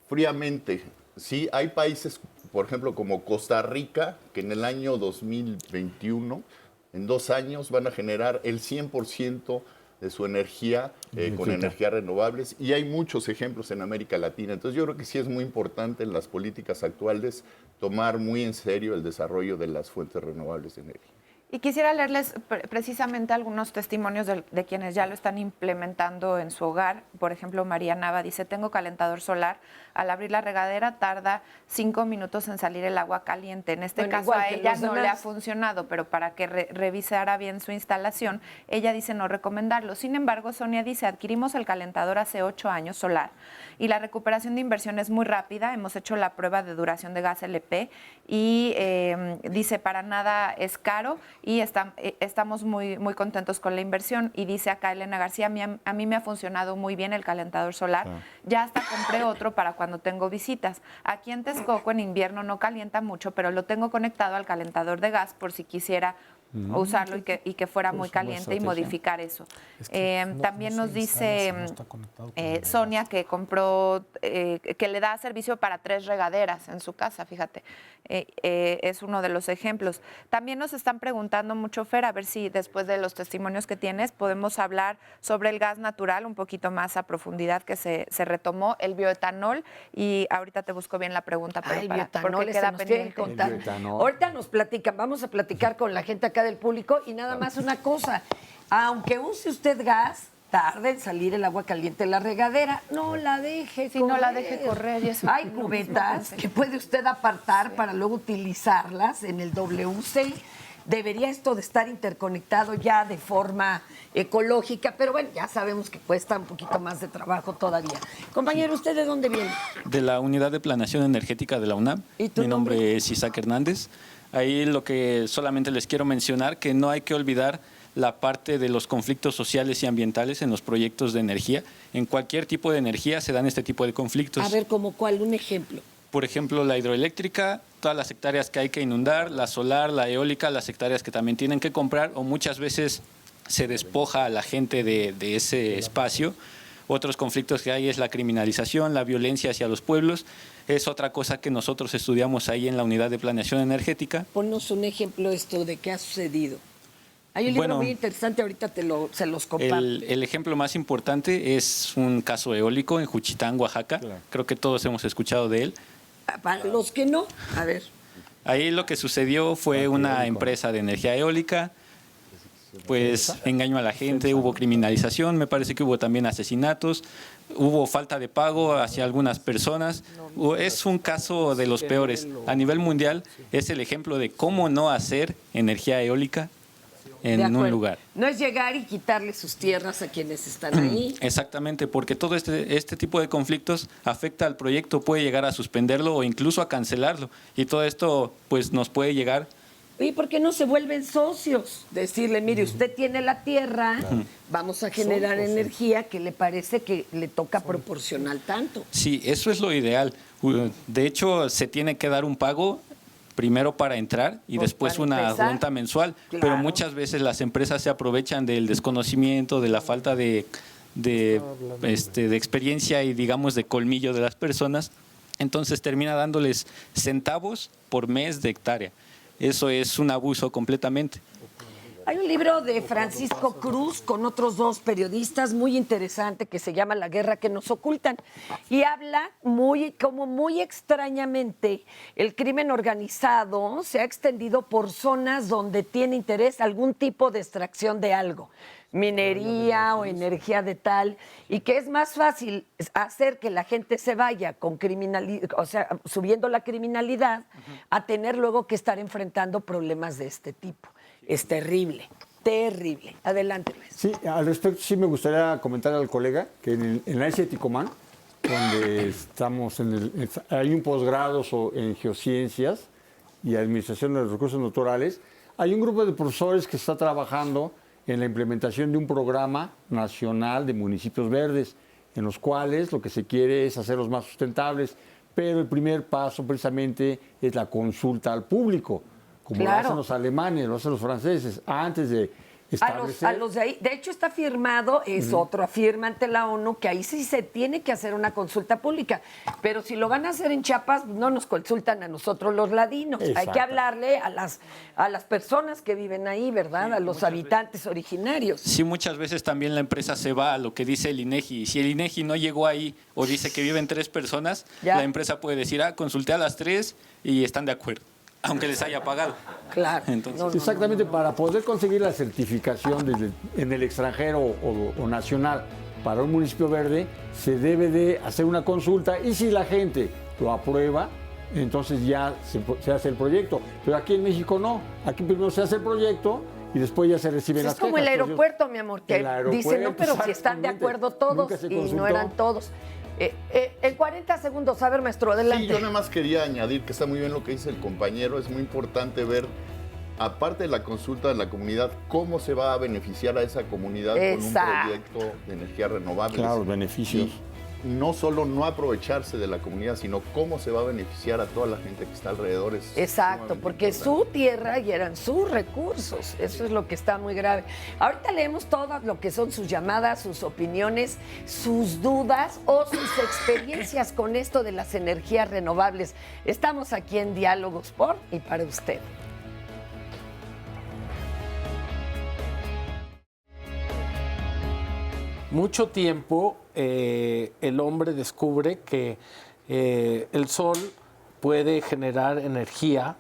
fríamente. Sí, hay países, por ejemplo, como Costa Rica, que en el año 2021, en 2 años, van a generar el 100% de su energía con energías renovables, y hay muchos ejemplos en América Latina. Entonces yo creo que sí es muy importante en las políticas actuales tomar muy en serio el desarrollo de las fuentes renovables de energía. Y quisiera leerles precisamente algunos testimonios de quienes ya lo están implementando en su hogar. Por ejemplo, María Nava dice, tengo calentador solar. Al abrir la regadera tarda 5 minutos en salir el agua caliente. En este caso a ella no le ha funcionado, pero para que revisara bien su instalación, ella dice no recomendarlo. Sin embargo, Sonia dice, adquirimos el calentador hace 8 años solar y la recuperación de inversión es muy rápida. Hemos hecho la prueba de duración de gas LP y dice, para nada es caro y estamos muy, muy contentos con la inversión. Y dice acá Elena García, a mí me ha funcionado muy bien el calentador solar. Ya hasta compré otro para cuando tengo visitas. Aquí en Texcoco en invierno no calienta mucho, pero lo tengo conectado al calentador de gas por si quisiera usarlo y que fuera muy caliente y modificar eso. También nos dice Sonia que compró, que le da servicio para 3 regaderas en su casa, fíjate. Es uno de los ejemplos. También nos están preguntando mucho, Fer, a ver si después de los testimonios que tienes podemos hablar sobre el gas natural un poquito más a profundidad que se retomó, el bioetanol, y ahorita te busco bien la pregunta, pero porque queda pendiente. Ahorita nos platican, vamos a platicar con la gente acá del público y nada más una cosa, aunque use usted gas, tarda en salir el agua caliente de la regadera, no la deje correr. No la deje correr. Y eso hay cubetas que puede usted apartar para luego utilizarlas en el WC. Debería esto de estar interconectado ya de forma ecológica, pero bueno, ya sabemos que cuesta un poquito más de trabajo todavía. Compañero, ¿usted de dónde viene? De la Unidad de Planeación Energética de la UNAM. ¿Y tu Mi nombre es Isaac Hernández. Ahí lo que solamente les quiero mencionar, que no hay que olvidar la parte de los conflictos sociales y ambientales en los proyectos de energía. En cualquier tipo de energía se dan este tipo de conflictos. A ver, ¿como cuál? Un ejemplo. Por ejemplo, la hidroeléctrica, todas las hectáreas que hay que inundar, la solar, la eólica, las hectáreas que también tienen que comprar, o muchas veces se despoja a la gente de ese espacio. Otros conflictos que hay es la criminalización, la violencia hacia los pueblos. Es otra cosa que nosotros estudiamos ahí en la Unidad de Planeación Energética. Ponnos un ejemplo esto de qué ha sucedido. Hay un libro muy interesante, ahorita se los comparto. El ejemplo más importante es un caso eólico en Juchitán, Oaxaca. Claro. Creo que todos hemos escuchado de él. Para los que no, a ver. Ahí lo que sucedió fue una empresa de energía eólica, pues engañó a la gente, hubo criminalización, me parece que hubo también asesinatos, hubo falta de pago hacia algunas personas. Es un caso de los peores. A nivel mundial es el ejemplo de cómo no hacer energía eólica en un lugar. No es llegar y quitarle sus tierras a quienes están ahí. Exactamente, porque todo este tipo de conflictos afecta al proyecto, puede llegar a suspenderlo o incluso a cancelarlo. Y todo esto pues nos puede llegar. ¿Y por qué no se vuelven socios? Decirle, mire, usted tiene la tierra, vamos a generar energía que le parece que le toca proporcional tanto. Sí, eso es lo ideal. De hecho, se tiene que dar un pago primero para entrar y después una renta mensual, pero muchas veces las empresas se aprovechan del desconocimiento, de la falta de experiencia y digamos de colmillo de las personas, entonces termina dándoles centavos por mes de hectárea. Eso es un abuso completamente. Hay un libro de Francisco Cruz con otros 2 periodistas muy interesante que se llama La guerra que nos ocultan y habla muy extrañamente el crimen organizado se ha extendido por zonas donde tiene interés algún tipo de extracción de algo, minería o energía de tal, y que es más fácil hacer que la gente se vaya con subiendo la criminalidad a tener luego que estar enfrentando problemas de este tipo. Es terrible, terrible. Adelante, Luis. Sí, al respecto sí me gustaría comentar al colega que en la ESE Ticomán, donde estamos hay un posgrado en geociencias y administración de los recursos naturales, hay un grupo de profesores que está trabajando en la implementación de un programa nacional de municipios verdes, en los cuales lo que se quiere es hacerlos más sustentables, pero el primer paso precisamente es la consulta al público, como lo hacen los alemanes, lo hacen los franceses, antes de establecer... A los de ahí, de hecho está firmado, otro afirma ante la ONU que ahí sí se tiene que hacer una consulta pública, pero si lo van a hacer en Chiapas, no nos consultan a nosotros los ladinos, hay que hablarle a las personas que viven ahí, ¿verdad? Sí, a los habitantes originarios. Sí, muchas veces también la empresa se va a lo que dice el INEGI, si el INEGI no llegó ahí o dice que viven 3 personas, la empresa puede decir, consulté a las 3 y están de acuerdo. aunque les haya pagado. Claro. Entonces, Exactamente, para poder conseguir la certificación en el extranjero o nacional para un municipio verde, se debe de hacer una consulta y si la gente lo aprueba, entonces ya se hace el proyecto. Pero aquí en México no. Aquí primero se hace el proyecto y después ya se reciben las quejas. Es como el aeropuerto, mi amor, que dicen, no, pero si están de acuerdo todos y no eran todos. En 40 segundos, a ver, maestro, adelante. Sí, yo nada más quería añadir que está muy bien lo que dice el compañero. Es muy importante ver, aparte de la consulta de la comunidad, cómo se va a beneficiar a esa comunidad con un proyecto de energía renovable. Claro, beneficios. Y no solo no aprovecharse de la comunidad, sino cómo se va a beneficiar a toda la gente que está alrededor. Exacto, porque es su tierra y eran sus recursos. Eso es lo que está muy grave. Ahorita leemos todo lo que son sus llamadas, sus opiniones, sus dudas o sus experiencias con esto de las energías renovables. Estamos aquí en Diálogos por y para usted. Mucho tiempo el hombre descubre que el sol puede generar energía.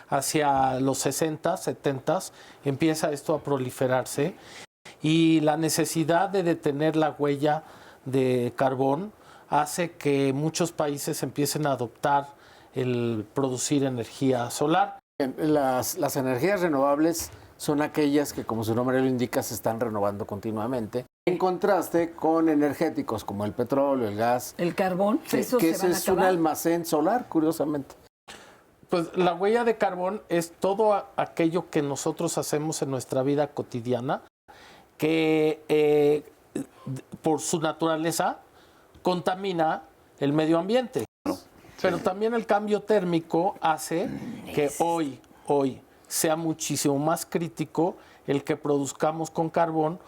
Hacia los 60, 70 empieza esto a proliferarse y la necesidad de detener la huella de carbón hace que muchos países empiecen a adoptar el producir energía solar. Las energías renovables son aquellas que, como su nombre lo indica, se están renovando continuamente. En contraste con energéticos como el petróleo, el gas. El carbón, que ese es un almacén solar, curiosamente. Pues la huella de carbón es todo aquello que nosotros hacemos en nuestra vida cotidiana, que por su naturaleza contamina el medio ambiente. Pero también el cambio térmico hace que hoy sea muchísimo más crítico el que produzcamos con carbón,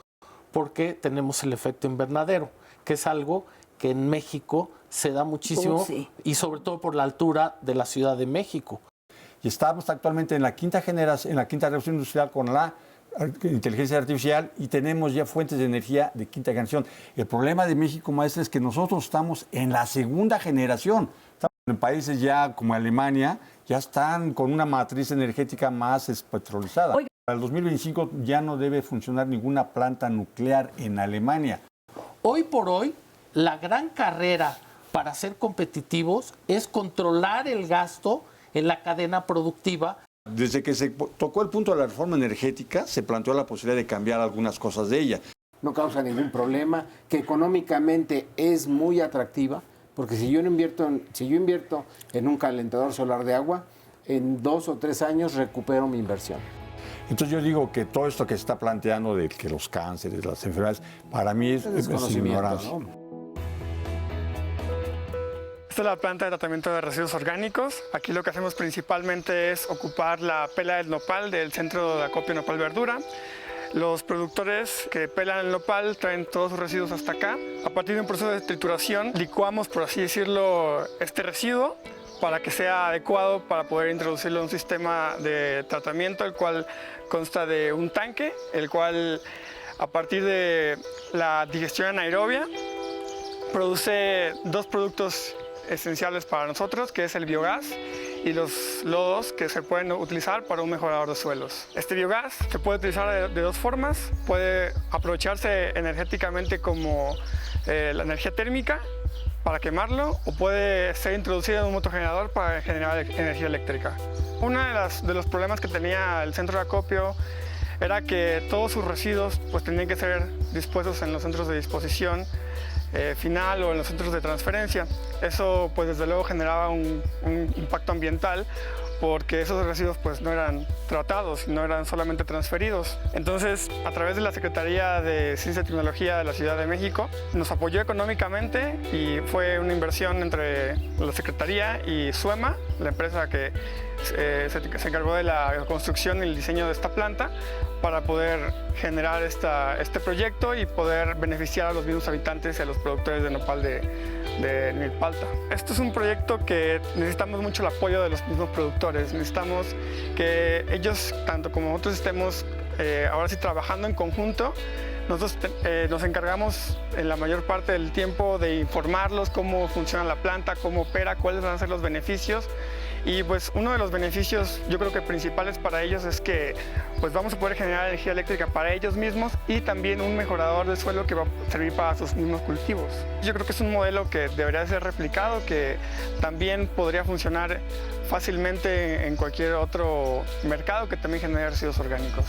porque tenemos el efecto invernadero, que es algo que en México se da muchísimo y sobre todo por la altura de la Ciudad de México. Y estamos actualmente en la quinta generación, en la quinta revolución industrial con la inteligencia artificial y tenemos ya fuentes de energía de quinta generación. El problema de México, maestra, es que nosotros estamos en la segunda generación. Estamos en países ya como Alemania, ya están con una matriz energética más petrolizada. Oiga. Para el 2025 ya no debe funcionar ninguna planta nuclear en Alemania. Hoy por hoy, la gran carrera para ser competitivos es controlar el gasto en la cadena productiva. Desde que se tocó el punto de la reforma energética, se planteó la posibilidad de cambiar algunas cosas de ella. No causa ningún problema, que económicamente es muy atractiva, porque si yo invierto en un calentador solar de agua, en 2 o 3 años recupero mi inversión. Entonces yo digo que todo esto que se está planteando de que los cánceres, las enfermedades, para mí es ignorancia. ¿No? Esta es la planta de tratamiento de residuos orgánicos. Aquí lo que hacemos principalmente es ocupar la pela del nopal del centro de acopio Nopal Verdura. Los productores que pelan el nopal traen todos sus residuos hasta acá. A partir de un proceso de trituración, licuamos, por así decirlo, este residuo para que sea adecuado para poder introducirlo en un sistema de tratamiento, el cual consta de un tanque, el cual a partir de la digestión anaerobia produce 2 productos esenciales para nosotros, que es el biogás y los lodos que se pueden utilizar para un mejorador de suelos. Este biogás se puede utilizar de 2 formas, puede aprovecharse energéticamente como la energía térmica para quemarlo o puede ser introducido en un motogenerador para generar energía eléctrica. Uno de los problemas que tenía el centro de acopio era que todos sus residuos pues, tenían que ser dispuestos en los centros de disposición final o en los centros de transferencia. Eso pues desde luego generaba un impacto ambiental porque esos residuos pues no eran tratados, no eran solamente transferidos. Entonces, a través de la Secretaría de Ciencia y Tecnología de la Ciudad de México, nos apoyó económicamente y fue una inversión entre la Secretaría y SUEMA, la empresa que se encargó de la construcción y el diseño de esta planta, para poder generar este proyecto y poder beneficiar a los mismos habitantes y a los productores de nopal de Milpalta. Esto es un proyecto que necesitamos mucho el apoyo de los mismos productores. Necesitamos que ellos, tanto como nosotros, estemos ahora sí trabajando en conjunto. Nosotros nos encargamos en la mayor parte del tiempo de informarlos cómo funciona la planta, cómo opera, cuáles van a ser los beneficios Y pues uno de los beneficios, yo creo que principales para ellos es que pues vamos a poder generar energía eléctrica para ellos mismos y también un mejorador de suelo que va a servir para sus mismos cultivos. Yo creo que es un modelo que debería ser replicado, que también podría funcionar fácilmente en cualquier otro mercado que también genere residuos orgánicos.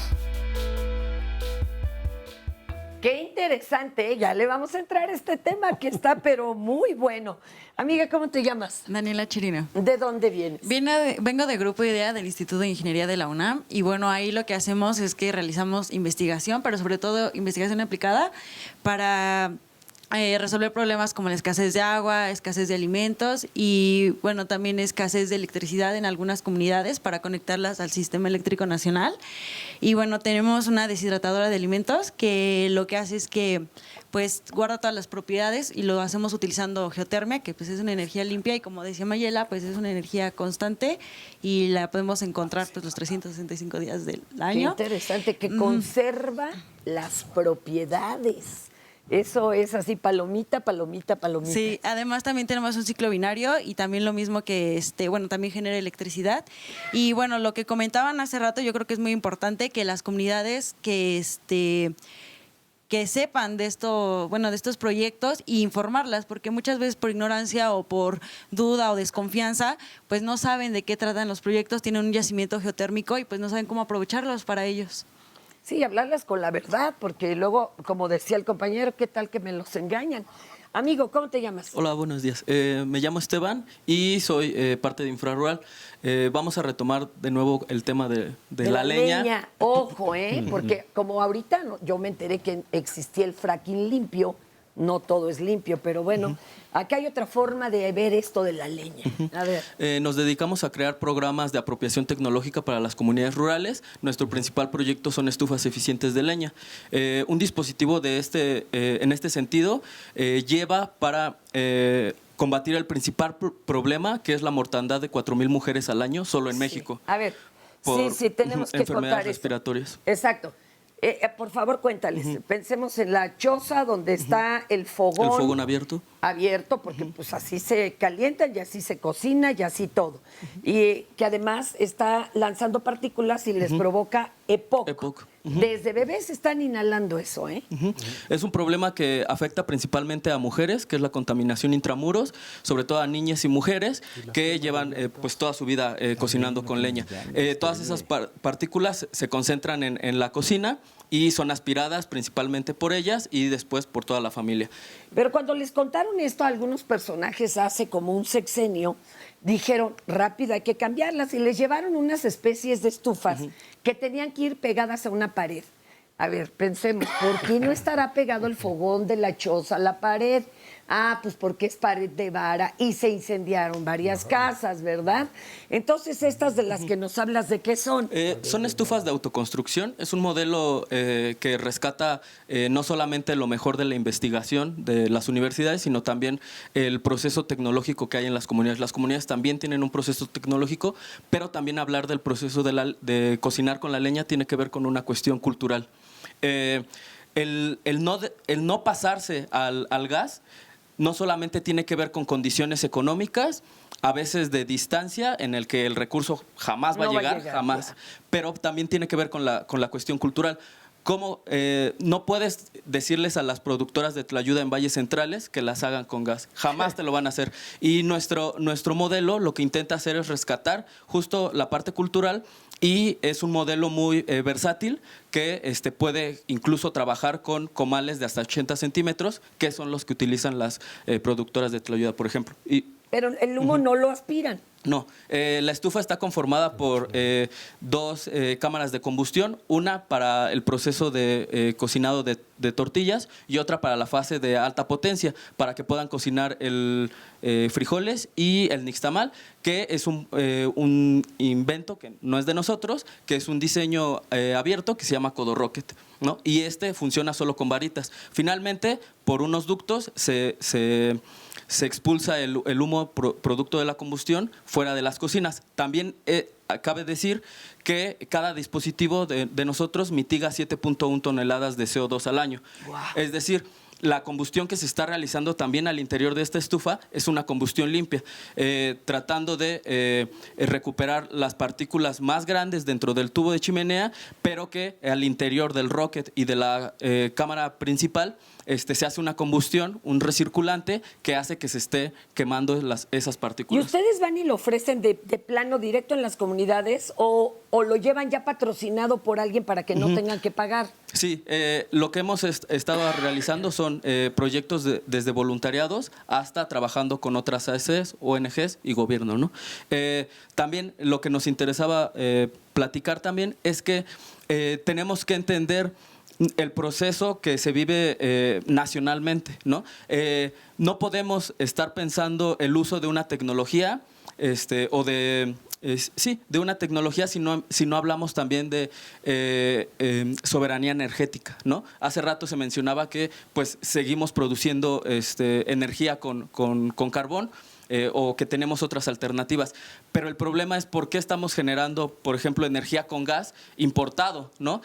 Qué interesante, ya le vamos a entrar a este tema que está pero muy bueno. Amiga, ¿cómo te llamas? Daniela Chirino. ¿De dónde vienes? Vengo de Grupo IDEA del Instituto de Ingeniería de la UNAM y bueno, ahí lo que hacemos es que realizamos investigación, pero sobre todo investigación aplicada para resolver problemas como la escasez de agua, escasez de alimentos y bueno, también escasez de electricidad en algunas comunidades para conectarlas al sistema eléctrico nacional. Y bueno, tenemos una deshidratadora de alimentos que lo que hace es que pues guarda todas las propiedades y lo hacemos utilizando geotermia, que pues es una energía limpia y como decía Mayela, pues es una energía constante y la podemos encontrar pues los 365 días del año. Qué interesante, que conserva las propiedades. Eso es así, palomita, palomita, palomita. Sí, además también tenemos un ciclo binario y también lo mismo que, bueno, también genera electricidad. Y bueno, lo que comentaban hace rato, yo creo que es muy importante que las comunidades que sepan de esto, bueno, de estos proyectos e informarlas, porque muchas veces por ignorancia o por duda o desconfianza, pues no saben de qué tratan los proyectos, tienen un yacimiento geotérmico y pues no saben cómo aprovecharlos para ellos. Sí, hablarlas con la verdad, porque luego, como decía el compañero, ¿qué tal que me los engañan? Amigo, ¿cómo te llamas? Hola, buenos días. Me llamo Esteban y soy parte de Infrarural. Vamos a retomar de nuevo el tema de la leña. Ojo, porque como ahorita yo me enteré que existía el fracking limpio, no todo es limpio, pero bueno, acá hay otra forma de ver esto de la leña. A ver. Nos dedicamos a crear programas de apropiación tecnológica para las comunidades rurales. Nuestro principal proyecto son estufas eficientes de leña. Un dispositivo en este sentido lleva para combatir el principal problema, que es la mortandad de 4,000 mujeres al año solo en México. A ver, sí, tenemos que enfermedades contar respiratorias. Eso. Exacto. Por favor, cuéntales. Pensemos en la choza donde está el fogón. El fogón abierto. Abierto, porque pues así se calientan y así se cocina y así todo. Y que además está lanzando partículas y les provoca EPOC. Desde bebés están inhalando eso, ¿eh? Es un problema que afecta principalmente a mujeres, que es la contaminación intramuros, sobre todo a niñas y mujeres que llevan pues toda su vida cocinando con leña. Todas esas partículas se concentran en la cocina y son aspiradas principalmente por ellas y después por toda la familia. Pero cuando les contaron esto a algunos personajes hace como un sexenio, dijeron, rápido, hay que cambiarlas, y les llevaron unas especies de estufas que tenían que ir pegadas a una pared. A ver, pensemos, ¿por qué no estará pegado el fogón de la choza a la pared? Ah, pues porque es pared de vara y se incendiaron varias casas, ¿verdad? Entonces, estas de las que nos hablas, ¿de qué son? Son estufas de autoconstrucción. Es un modelo que rescata no solamente lo mejor de la investigación de las universidades, sino también el proceso tecnológico que hay en las comunidades. Las comunidades también tienen un proceso tecnológico, pero también hablar del proceso de cocinar con la leña tiene que ver con una cuestión cultural. El no pasarse al gas no solamente tiene que ver con condiciones económicas, a veces de distancia, en el que el recurso jamás va a llegar, jamás, pero también tiene que ver con la cuestión cultural. ¿Cómo no puedes decirles a las productoras de Tlayuda en Valles Centrales que las hagan con gas? Jamás te lo van a hacer. Y nuestro modelo lo que intenta hacer es rescatar justo la parte cultural, y es un modelo muy versátil que puede incluso trabajar con comales de hasta 80 centímetros, que son los que utilizan las productoras de Tlayuda, por ejemplo. Pero el humo no lo aspiran. No, la estufa está conformada por dos cámaras de combustión, una para el proceso de cocinado de tortillas y otra para la fase de alta potencia, para que puedan cocinar el frijoles y el nixtamal, que es un invento que no es de nosotros, que es un diseño abierto que se llama Codo Rocket, ¿no? Y funciona solo con varitas. Finalmente, por unos ductos se expulsa el humo producto de la combustión fuera de las cocinas. También cabe decir que cada dispositivo de nosotros mitiga 7.1 toneladas de CO2 al año. Wow. Es decir, la combustión que se está realizando también al interior de esta estufa es una combustión limpia, tratando de recuperar las partículas más grandes dentro del tubo de chimenea, pero que al interior del rocket y de la cámara principal se hace una combustión, un recirculante que hace que se esté quemando esas partículas. ¿Y ustedes van y lo ofrecen de plano directo en las comunidades o lo llevan ya patrocinado por alguien para que no tengan que pagar? Sí, lo que hemos estado realizando son proyectos desde voluntariados hasta trabajando con otras AECs, ONGs y gobierno, ¿no? También lo que nos interesaba platicar también es que tenemos que entender el proceso que se vive nacionalmente, ¿no? No podemos estar pensando el uso de una tecnología o de una tecnología si no hablamos también de soberanía energética, ¿no? Hace rato se mencionaba que pues seguimos produciendo energía con carbón, o que tenemos otras alternativas. Pero el problema es por qué estamos generando, por ejemplo, energía con gas importado, ¿no?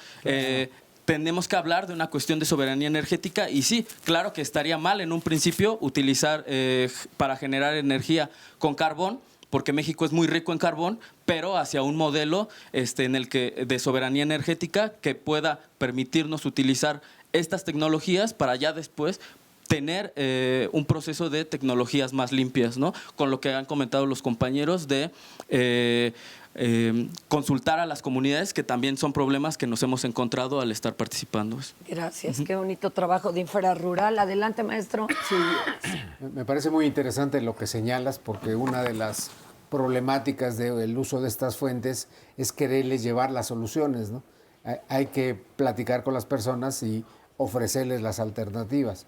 Tenemos que hablar de una cuestión de soberanía energética y sí, claro que estaría mal en un principio utilizar para generar energía con carbón, porque México es muy rico en carbón, pero hacia un modelo en el que de soberanía energética que pueda permitirnos utilizar estas tecnologías para ya después tener un proceso de tecnologías más limpias, ¿no? Con lo que han comentado los compañeros de consultar a las comunidades, que también son problemas que nos hemos encontrado al estar participando. Gracias, qué bonito trabajo de infrarrural. Adelante, maestro. Sí, me parece muy interesante lo que señalas, porque una de las problemáticas del uso de estas fuentes es quererles llevar las soluciones, ¿no? Hay que platicar con las personas y ofrecerles las alternativas.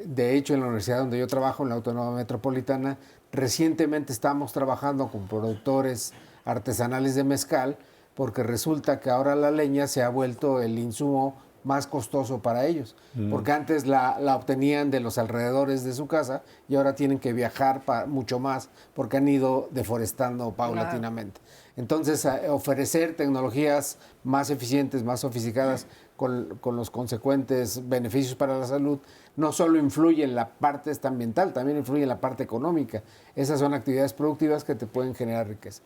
De hecho, en la universidad donde yo trabajo, en la Autónoma Metropolitana, recientemente estamos trabajando con productores artesanales de mezcal, porque resulta que ahora la leña se ha vuelto el insumo más costoso para ellos, porque antes la obtenían de los alrededores de su casa y ahora tienen que viajar mucho más porque han ido deforestando paulatinamente. Entonces, ofrecer tecnologías más eficientes, más sofisticadas, con los consecuentes beneficios para la salud, no solo influye en la parte ambiental, también influye en la parte económica. Esas son actividades productivas que te pueden generar riqueza.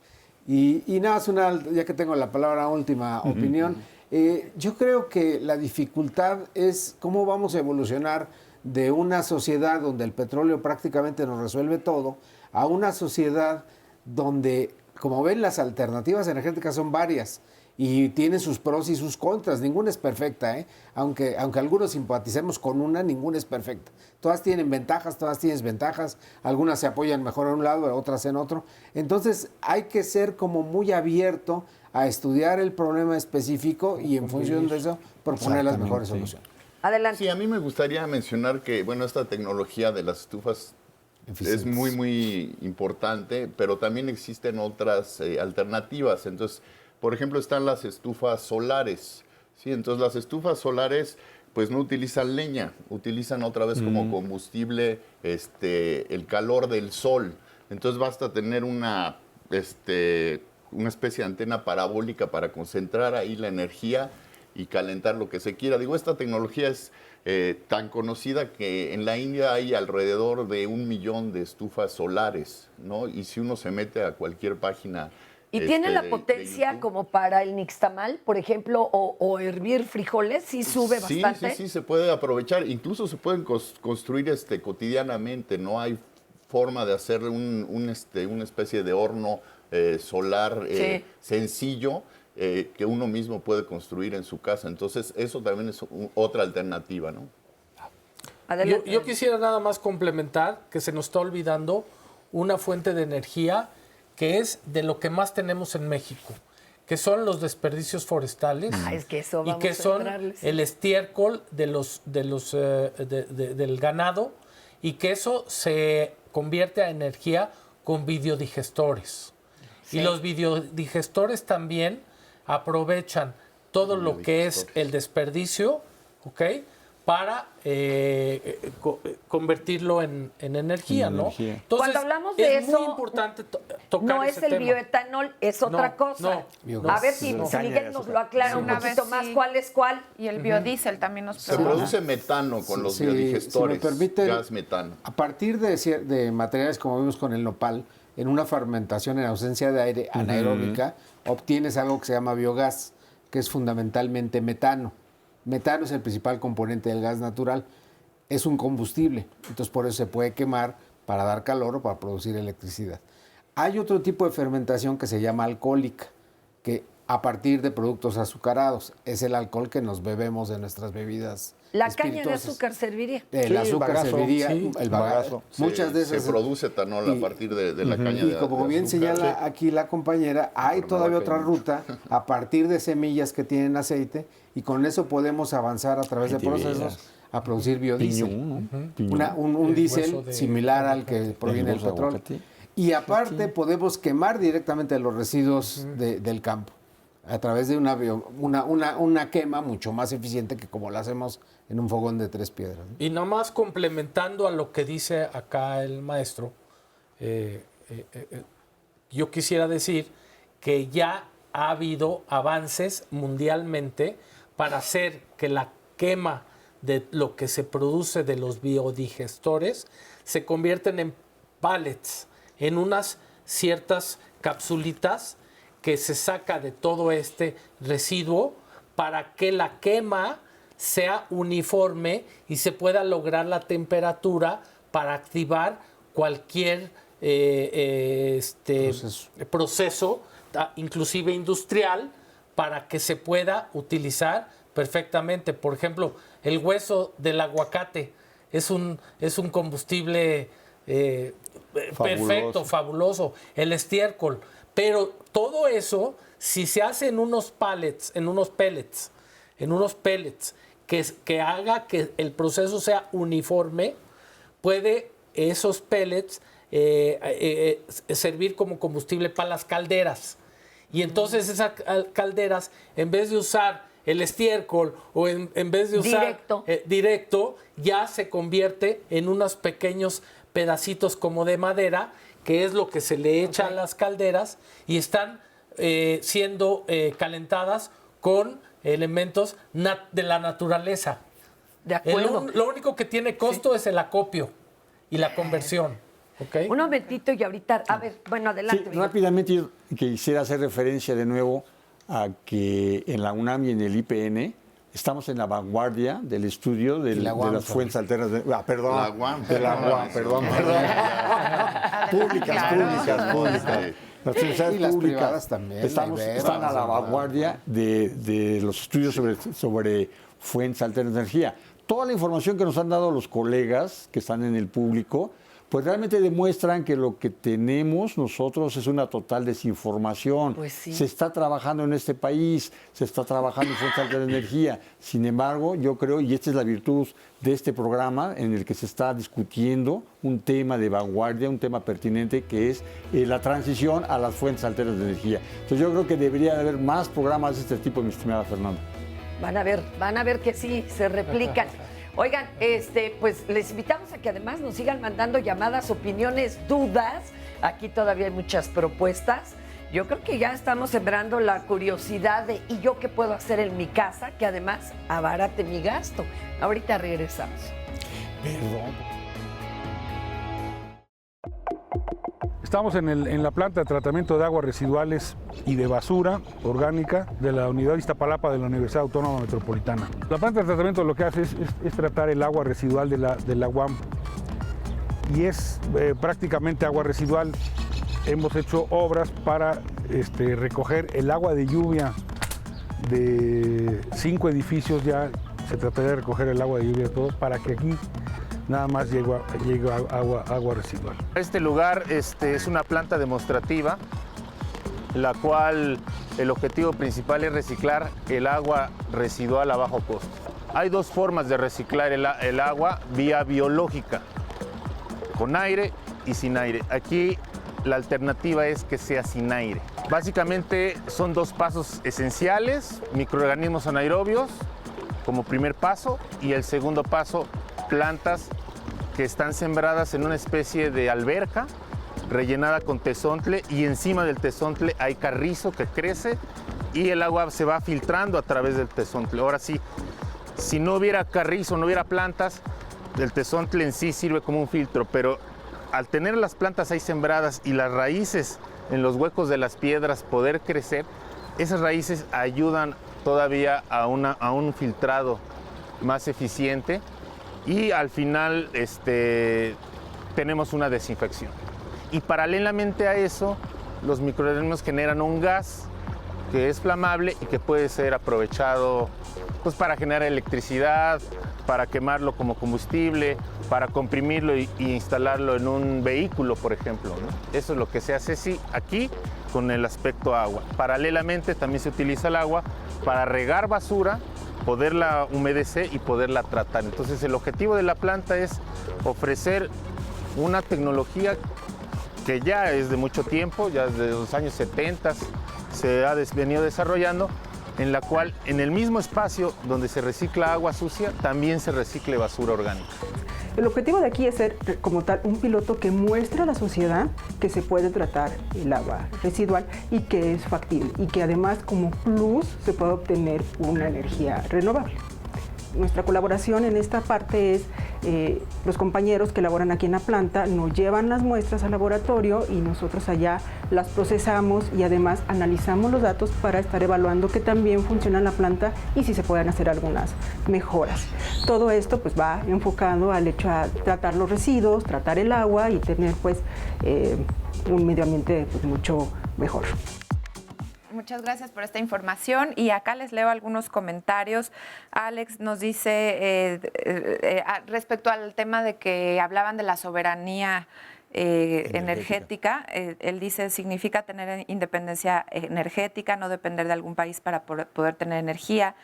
Y nada más, ya que tengo la palabra, última opinión. Yo creo que la dificultad es cómo vamos a evolucionar de una sociedad donde el petróleo prácticamente nos resuelve todo, a una sociedad donde, como ven, las alternativas energéticas son varias y tienen sus pros y sus contras. Ninguna es perfecta, ¿eh? Aunque algunos simpaticemos con una, ninguna es perfecta. Todas tienen ventajas, todas tienen desventajas. Algunas se apoyan mejor en un lado, otras en otro. Entonces hay que ser como muy abierto a estudiar el problema específico y en función de eso proponer las mejores soluciones. Adelante. Sí, a mí me gustaría mencionar que, bueno, esta tecnología de las estufas es muy, muy importante, pero también existen otras alternativas. Entonces, por ejemplo, están las estufas solares, ¿sí? Entonces, las estufas solares, pues no utilizan leña, utilizan otra vez como combustible el calor del sol. Entonces, basta tener una especie de antena parabólica para concentrar ahí la energía y calentar lo que se quiera. Digo, esta tecnología es tan conocida que en la India hay alrededor de 1 millón de estufas solares, ¿no? Y si uno se mete a cualquier página... ¿Y tiene la potencia como para el nixtamal, por ejemplo, o hervir frijoles? ¿Sí sube bastante? Sí, se puede aprovechar. Incluso se pueden construir cotidianamente. No hay forma de hacer una especie de horno solar sencillo que uno mismo puede construir en su casa. Entonces, eso también es otra alternativa, ¿no? Yo quisiera nada más complementar que se nos está olvidando una fuente de energía que es de lo que más tenemos en México, que son los desperdicios forestales es que eso vamos y que son el estiércol del ganado, y que eso se convierte a energía con videodigestores. Sí. Y los videodigestores también aprovechan todo lo que es el desperdicio, ¿ok?, para convertirlo en energía, ¿no? Entonces, cuando hablamos de es eso, muy importante tocar no ese es el tema. bioetanol, es otra cosa. A ver si Miguel nos lo aclara un poquito más cuál es cuál. Y el biodiesel también nos Se produce metano con los biodigestores, si me permiten, gas metano. A partir de materiales como vimos con el nopal, en una fermentación en ausencia de aire anaeróbica, obtienes algo que se llama biogás, que es fundamentalmente metano. Metano es el principal componente del gas natural. Es un combustible, entonces por eso se puede quemar para dar calor o para producir electricidad. Hay otro tipo de fermentación que se llama alcohólica, que a partir de productos azucarados es el alcohol que nos bebemos de nuestras bebidas. La caña de azúcar serviría. El azúcar serviría, el bagazo. Muchas de esas se produce etanol a partir de la caña de azúcar. Y como bien señala aquí la compañera, hay todavía otra ruta a partir de semillas que tienen aceite y con eso podemos avanzar a través de procesos a producir biodiesel. Un diésel similar al que proviene del petróleo. Y aparte podemos quemar directamente los residuos del campo a través de una quema mucho más eficiente que como la hacemos en un fogón de 3 piedras. Y nada más complementando a lo que dice acá el maestro, yo quisiera decir que ya ha habido avances mundialmente para hacer que la quema de lo que se produce de los biodigestores se convierten en pellets, en unas ciertas capsulitas que se saca de todo este residuo para que la quema sea uniforme y se pueda lograr la temperatura para activar cualquier proceso, inclusive industrial, para que se pueda utilizar perfectamente. Por ejemplo, el hueso del aguacate es un combustible perfecto, fabuloso. El estiércol. Pero todo eso, si se hace en unos pellets, que haga que el proceso sea uniforme, puede esos pellets servir como combustible para las calderas. Y entonces esas calderas, en vez de usar el estiércol o en vez de usar directo, ya se convierte en unos pequeños pedacitos como de madera, que es lo que se le echa a las calderas y están siendo calentadas con elementos de la naturaleza. De acuerdo. Lo único que tiene costo es el acopio y la conversión. ¿Okay? Un momentito y ahorita, a ver, bueno, adelante. Sí, rápidamente yo quisiera hacer referencia de nuevo a que en la UNAM y en el IPN estamos en la vanguardia del estudio de las fuentes alternas. De la UAM, perdón. Públicas. Las universidades públicas también. Están a la vanguardia de los estudios sobre fuentes alternas de energía. Toda la información que nos han dado los colegas que están en el público, pues realmente demuestran que lo que tenemos nosotros es una total desinformación. Pues sí. Se está trabajando en este país, se está trabajando en fuentes alternas de energía. Sin embargo, yo creo, y esta es la virtud de este programa, en el que se está discutiendo un tema de vanguardia, un tema pertinente, que es la transición a las fuentes alternas de energía. Entonces yo creo que debería de haber más programas de este tipo, mi estimada Fernanda. Van a ver que sí, se replican. Oigan, pues les invitamos a que además nos sigan mandando llamadas, opiniones, dudas. Aquí todavía hay muchas propuestas. Yo creo que ya estamos sembrando la curiosidad de ¿y yo qué puedo hacer en mi casa? Que además abarate mi gasto. Ahorita regresamos. Perdón. Estamos en la planta de tratamiento de aguas residuales y de basura orgánica de la Unidad Iztapalapa de la Universidad Autónoma Metropolitana. La planta de tratamiento lo que hace es tratar el agua residual de la UAM y es prácticamente agua residual. Hemos hecho obras para recoger el agua de lluvia de 5 edificios, ya se trataría de recoger el agua de lluvia de todos para que aquí nada más llegue agua residual. Este lugar es una planta demostrativa, la cual el objetivo principal es reciclar el agua residual a bajo costo. Hay dos formas de reciclar el agua: vía biológica, con aire y sin aire. Aquí la alternativa es que sea sin aire. Básicamente son dos pasos esenciales: microorganismos anaerobios como primer paso, y el segundo paso, plantas que están sembradas en una especie de alberca rellenada con tezontle, y encima del tezontle hay carrizo que crece y el agua se va filtrando a través del tezontle. Ahora sí, si no hubiera carrizo, no hubiera plantas, el tezontle en sí sirve como un filtro, pero al tener las plantas ahí sembradas y las raíces en los huecos de las piedras poder crecer, esas raíces ayudan todavía a un filtrado más eficiente, y al final tenemos una desinfección. Y paralelamente a eso, los microorganismos generan un gas que es flamable y que puede ser aprovechado pues, para generar electricidad, para quemarlo como combustible, para comprimirlo y instalarlo en un vehículo, por ejemplo, ¿no? Eso es lo que se hace aquí con el aspecto agua. Paralelamente también se utiliza el agua para regar basura, poderla humedecer y poderla tratar. Entonces el objetivo de la planta es ofrecer una tecnología que ya es de mucho tiempo, ya desde los años 70 se ha venido desarrollando, en la cual en el mismo espacio donde se recicla agua sucia, también se recicle basura orgánica. El objetivo de aquí es ser como tal un piloto que muestre a la sociedad que se puede tratar el agua residual y que es factible, y que además como plus se puede obtener una energía renovable. Nuestra colaboración en esta parte es los compañeros que laboran aquí en la planta nos llevan las muestras al laboratorio y nosotros allá las procesamos y además analizamos los datos para estar evaluando que también funciona la planta y si se pueden hacer algunas mejoras. Todo esto pues va enfocado al hecho de tratar los residuos, tratar el agua y tener pues un medio ambiente pues, mucho mejor. Muchas gracias por esta información y acá les leo algunos comentarios. Alex nos dice respecto al tema de que hablaban de la soberanía energética. Él dice, significa tener independencia energética, no depender de algún país para poder tener energía,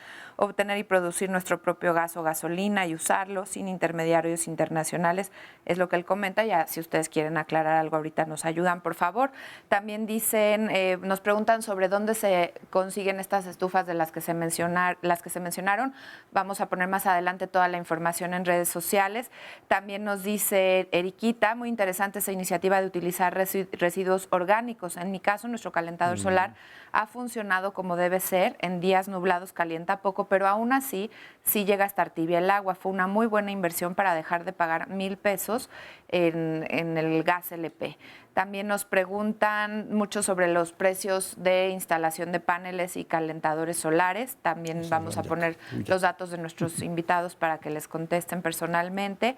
obtener y producir nuestro propio gas o gasolina y usarlo sin intermediarios internacionales, es lo que él comenta. Ya si ustedes quieren aclarar algo ahorita nos ayudan, por favor. También dicen, nos preguntan sobre dónde se consiguen estas estufas de las que se mencionaron. Vamos a poner más adelante toda la información en redes sociales. También nos dice Eriquita, muy interesante esa iniciativa de utilizar residuos orgánicos. En mi caso, nuestro calentador solar ha funcionado como debe ser. En días nublados calienta poco, pero aún así sí llega a estar tibia el agua. Fue una muy buena inversión para dejar de pagar $1,000 en el gas LP. También nos preguntan mucho sobre los precios de instalación de paneles y calentadores solares. También vamos a poner los datos de nuestros invitados para que les contesten personalmente.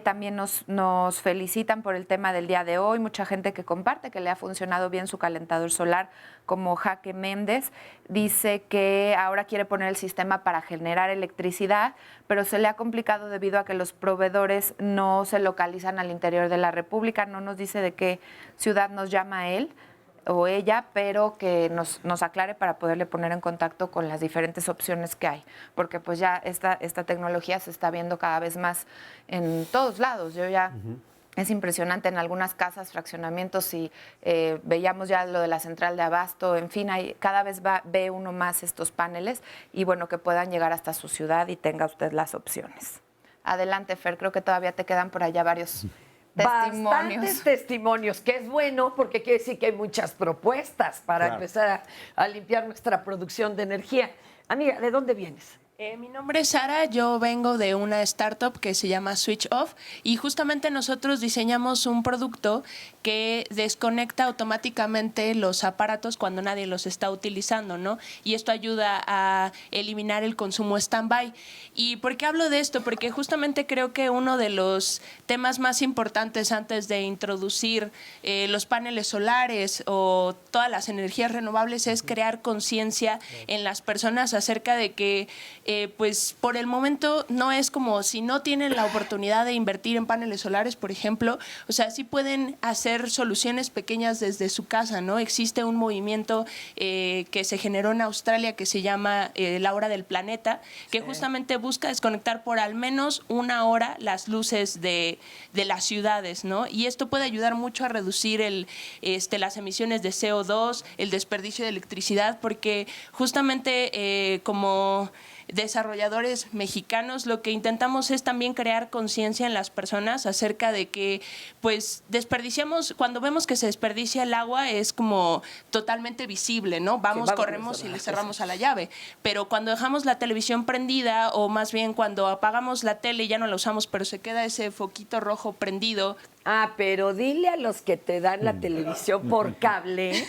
También nos felicitan por el tema del día de hoy. Mucha gente que comparte que le ha funcionado bien su calentador solar, como Jaque Méndez. Dice que ahora quiere poner el sistema para generar electricidad, pero se le ha complicado debido a que los proveedores no se localizan al interior de la República. No nos dice de qué ciudad nos llama él o ella, pero que nos aclare para poderle poner en contacto con las diferentes opciones que hay, porque pues ya esta tecnología se está viendo cada vez más en todos lados. Es impresionante en algunas casas, fraccionamientos, y veíamos ya lo de la central de abasto, en fin, cada vez ve uno más estos paneles y bueno, que puedan llegar hasta su ciudad y tenga usted las opciones. Adelante, Fer, creo que todavía te quedan por allá varios bastantes testimonios, que es bueno porque quiere decir que hay muchas propuestas para empezar a limpiar nuestra producción de energía. Amiga, ¿de dónde vienes? Mi nombre es Sara, yo vengo de una startup que se llama Switch Off y justamente nosotros diseñamos un producto que desconecta automáticamente los aparatos cuando nadie los está utilizando, ¿no? Y esto ayuda a eliminar el consumo stand-by. ¿Y por qué hablo de esto? Porque justamente creo que uno de los temas más importantes antes de introducir los paneles solares o todas las energías renovables es crear conciencia en las personas acerca de que pues por el momento no es como si no tienen la oportunidad de invertir en paneles solares, por ejemplo, o sea, sí pueden hacer soluciones pequeñas desde su casa, ¿no? Existe un movimiento que se generó en Australia que se llama La Hora del Planeta, que justamente busca desconectar por al menos 1 hora las luces de las ciudades, ¿no? Y esto puede ayudar mucho a reducir las emisiones de CO2, el desperdicio de electricidad, porque justamente como desarrolladores mexicanos, lo que intentamos es también crear conciencia en las personas acerca de que pues desperdiciamos, cuando vemos que se desperdicia el agua es como totalmente visible, ¿no? Vamos, corremos y le cerramos a la llave, pero cuando dejamos la televisión prendida o más bien cuando apagamos la tele y ya no la usamos, pero se queda ese foquito rojo prendido. Ah, pero dile a los que te dan la televisión por cable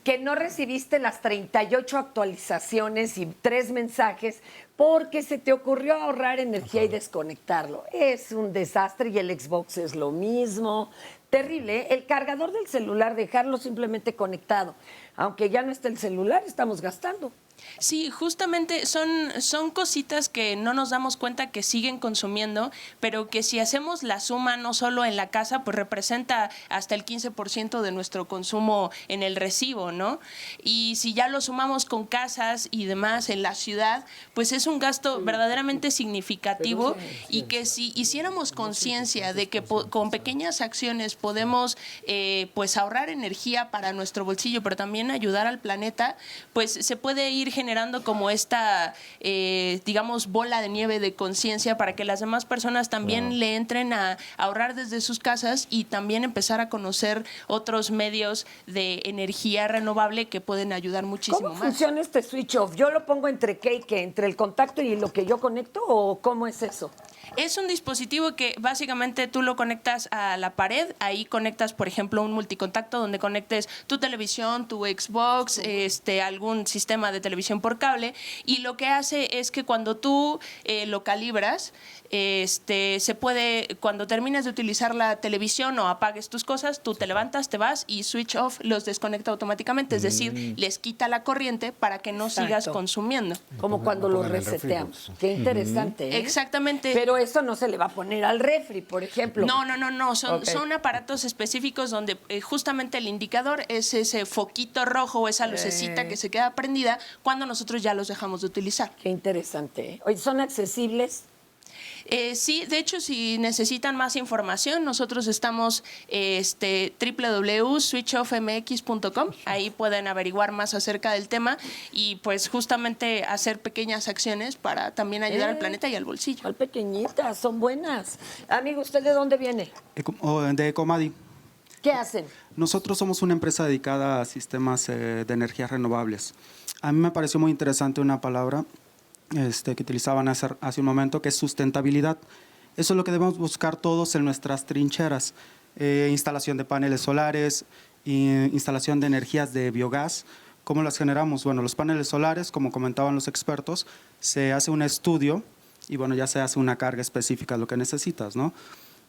que no recibiste las 38 actualizaciones y 3 mensajes porque se te ocurrió ahorrar energía y desconectarlo. Es un desastre y el Xbox es lo mismo. Terrible, ¿eh? El cargador del celular, dejarlo simplemente conectado. Aunque ya no esté el celular, estamos gastando. Sí, justamente son cositas que no nos damos cuenta que siguen consumiendo, pero que si hacemos la suma no solo en la casa, pues representa hasta el 15% de nuestro consumo en el recibo, ¿no? Y si ya lo sumamos con casas y demás en la ciudad, pues es un gasto verdaderamente significativo y que si hiciéramos conciencia de que con pequeñas acciones podemos pues ahorrar energía para nuestro bolsillo, pero también ayudar al planeta, pues se puede ir generando como esta, digamos, bola de nieve de conciencia para que las demás personas también le entren a ahorrar desde sus casas y también empezar a conocer otros medios de energía renovable que pueden ayudar muchísimo ¿Cómo más. funciona este switch off? ¿Yo lo pongo entre qué y qué? ¿Entre el contacto y lo que yo conecto o cómo es eso? Es un dispositivo que básicamente tú lo conectas a la pared, ahí conectas, por ejemplo, un multicontacto donde conectes tu televisión, tu Xbox, algún sistema de televisión por cable, y lo que hace es que cuando tú lo calibras, se puede, cuando terminas de utilizar la televisión o apagues tus cosas, tú te levantas, te vas y switch off los desconecta automáticamente, es decir, les quita la corriente para que no sigas consumiendo. Como cuando los reseteamos. Qué interesante, ¿eh? Exactamente. Pero eso no se le va a poner al refri, por ejemplo. No. Son aparatos específicos donde justamente el indicador es ese foquito rojo o esa lucecita que se queda prendida cuando nosotros ya los dejamos de utilizar. Qué interesante. Oye, ¿son accesibles? Sí, de hecho, si necesitan más información, nosotros estamos www.switchoffmx.com. Ahí pueden averiguar más acerca del tema y pues justamente hacer pequeñas acciones para también ayudar al planeta y al bolsillo. ¿Cuál pequeñitas? Son buenas. Amigo, ¿usted de dónde viene? De Ecomadi. ¿Qué hacen? Nosotros somos una empresa dedicada a sistemas de energías renovables. A mí me pareció muy interesante una palabra que utilizaban hace un momento, que es sustentabilidad. Eso es lo que debemos buscar todos en nuestras trincheras. Instalación de paneles solares, instalación de energías de biogás. ¿Cómo las generamos? Bueno, los paneles solares, como comentaban los expertos, se hace un estudio y bueno, ya se hace una carga específica de lo que necesitas, ¿no?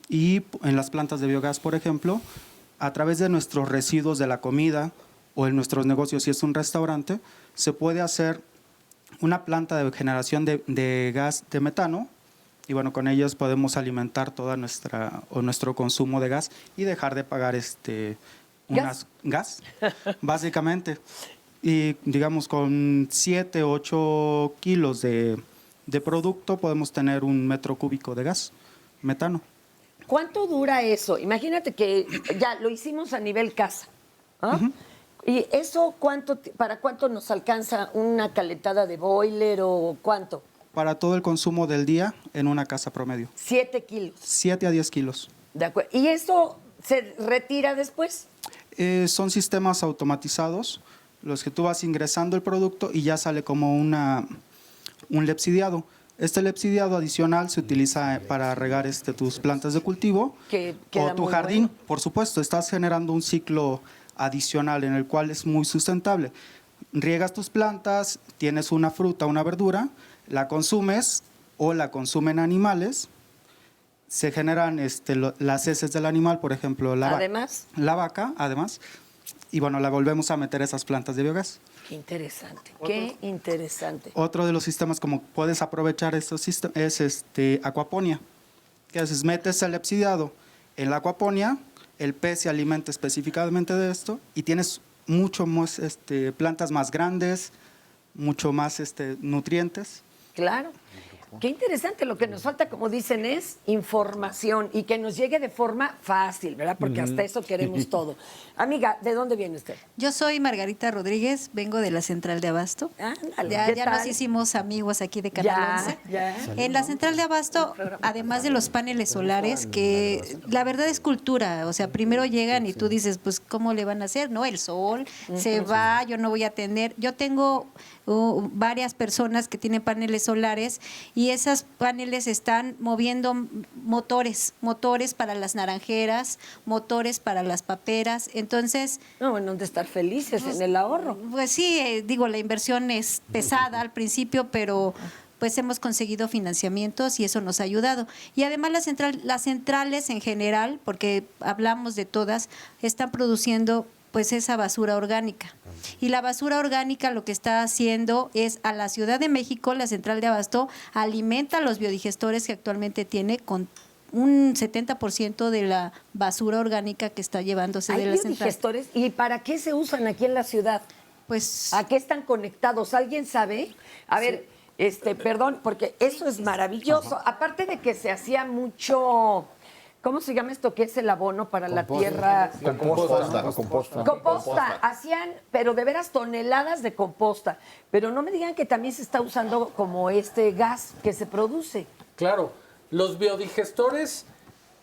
Y en las plantas de biogás, por ejemplo, a través de nuestros residuos de la comida o en nuestros negocios, si es un restaurante, se puede hacer una planta de generación de gas de metano y bueno, con ellos podemos alimentar toda nuestro consumo de gas y dejar de pagar gas, básicamente. Y digamos con 7, 8 kilos de producto podemos tener 1 metro cúbico de gas metano. ¿Cuánto dura eso? Imagínate que ya lo hicimos a nivel casa. ¿Ah? ¿Y eso para cuánto nos alcanza una calentada de boiler o cuánto? Para todo el consumo del día en una casa promedio. 7 kilos. 7 a 10 kilos. De acuerdo. ¿Y eso se retira después? Son sistemas automatizados, los que tú vas ingresando el producto y ya sale como un lepsidiado. Este lepsidiado adicional se utiliza para regar tus plantas de cultivo o tu jardín. Bueno. Por supuesto, estás generando un ciclo adicional en el cual es muy sustentable. Riegas tus plantas, tienes una fruta, una verdura, la consumes o la consumen animales, se generan las heces del animal, por ejemplo, la vaca, además, y bueno, la volvemos a meter a esas plantas de biogás. Qué interesante, qué interesante. Otro de los sistemas como puedes aprovechar estos sistemas es acuaponía. ¿Qué haces? Metes el lepsidiado en la acuaponía, el pez se alimenta específicamente de esto y tienes mucho más plantas más grandes, mucho más nutrientes. Claro. trabajo. Qué interesante, lo que nos falta, como dicen, es información y que nos llegue de forma fácil, ¿verdad? Porque hasta eso queremos todo. Amiga, ¿de dónde viene usted? Yo soy Margarita Rodríguez, vengo de la Central de Abasto. Ándale, Ya nos hicimos amigos aquí de Canal 11. En la Central de Abasto, además de los paneles solares, que la verdad es cultura, o sea, primero llegan y tú dices, pues, ¿cómo le van a hacer? ¿No? El sol se va, yo no voy a tener. Yo tengo varias personas que tienen paneles solares y esas paneles están moviendo motores para las naranjeras, motores para las paperas. Entonces, bueno, de estar felices en el ahorro. Pues sí, digo, la inversión es pesada al principio, pero pues hemos conseguido financiamientos y eso nos ha ayudado. Y además las centrales en general, porque hablamos de todas, están produciendo pues esa basura orgánica. Y la basura orgánica lo que está haciendo es a la Ciudad de México, la Central de Abasto, alimenta los biodigestores que actualmente tiene con un 70% de la basura orgánica que está llevándose de la central. ¿Hay biodigestores? ¿Y para qué se usan aquí en la ciudad? Pues, ¿a qué están conectados? ¿Alguien sabe? A ver, perdón, porque eso es maravilloso. Aparte de que se hacía mucho... ¿Cómo se llama esto que es el abono para la tierra? Composta. Hacían, pero de veras, toneladas de composta. Pero no me digan que también se está usando como este gas que se produce. Claro, los biodigestores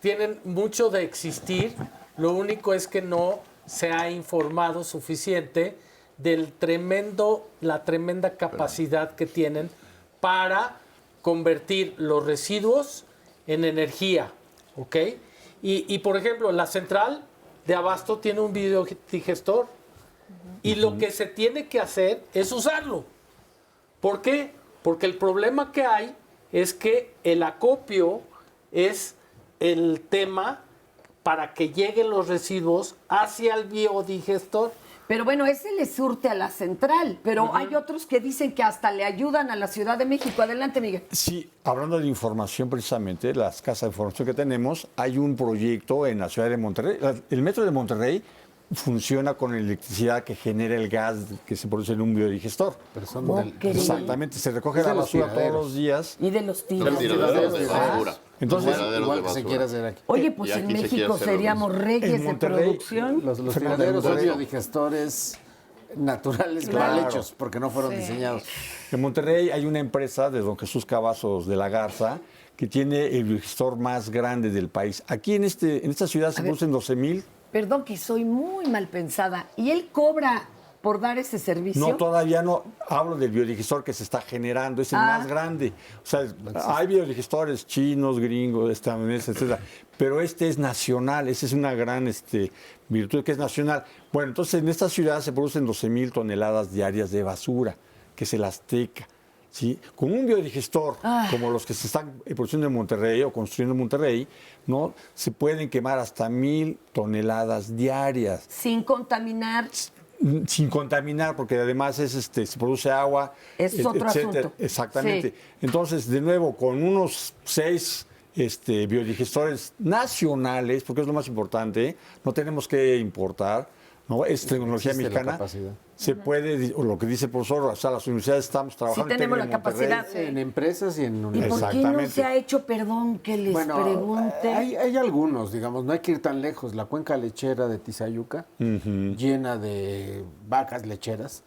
tienen mucho de existir. Lo único es que no se ha informado suficiente del la tremenda capacidad que tienen para convertir los residuos en energía. ¿Ok? Y por ejemplo, la Central de Abasto tiene un biodigestor y lo que se tiene que hacer es usarlo. ¿Por qué? Porque el problema que hay es que el acopio es el tema para que lleguen los residuos hacia el biodigestor. Pero bueno, ese le surte a la central, pero hay otros que dicen que hasta le ayudan a la Ciudad de México. Adelante, Miguel. Sí, hablando de información precisamente, las casas de información que tenemos, hay un proyecto en la ciudad de Monterrey. El metro de Monterrey funciona con electricidad que genera el gas que se produce en un biodigestor. Exactamente, se recoge la basura todos los días. Y de los tiraderos de basura. Entonces, igual que se quiere hacer aquí. Oye, pues en México seríamos reyes de producción. Los tiraderos son biodigestores naturales, mal hechos, porque no fueron diseñados. En Monterrey hay una empresa de don Jesús Cavazos de la Garza que tiene el biodigestor más grande del país. Aquí en esta ciudad se producen 12,000. Perdón que soy muy mal pensada. ¿Y él cobra por dar ese servicio? No, todavía no. Hablo del biodigestor que se está generando, es el más grande. O sea, hay biodigestores chinos, gringos, estadounidenses, etcétera, pero este es nacional, esa es una gran virtud que es nacional. Bueno, entonces en esta ciudad se producen 12,000 toneladas diarias de basura, que es el Azteca. ¿Sí? Con un biodigestor como los que se están produciendo en Monterrey o construyendo en Monterrey, ¿no? Se pueden quemar hasta 1,000 toneladas diarias. Sin contaminar. Sin contaminar, porque además se produce agua. Es otro asunto. Exactamente. Sí. Entonces, de nuevo, con unos 6 biodigestores nacionales, porque es lo más importante, no tenemos que importar, ¿no? Es tecnología mexicana. Se puede, o lo que dice el profesor, o sea, las universidades estamos trabajando. Sí tenemos la capacidad. En empresas y en universidades. ¿Y por qué no se ha hecho, perdón, que les pregunte? Hay algunos, digamos, no hay que ir tan lejos. La cuenca lechera de Tizayuca, llena de vacas lecheras,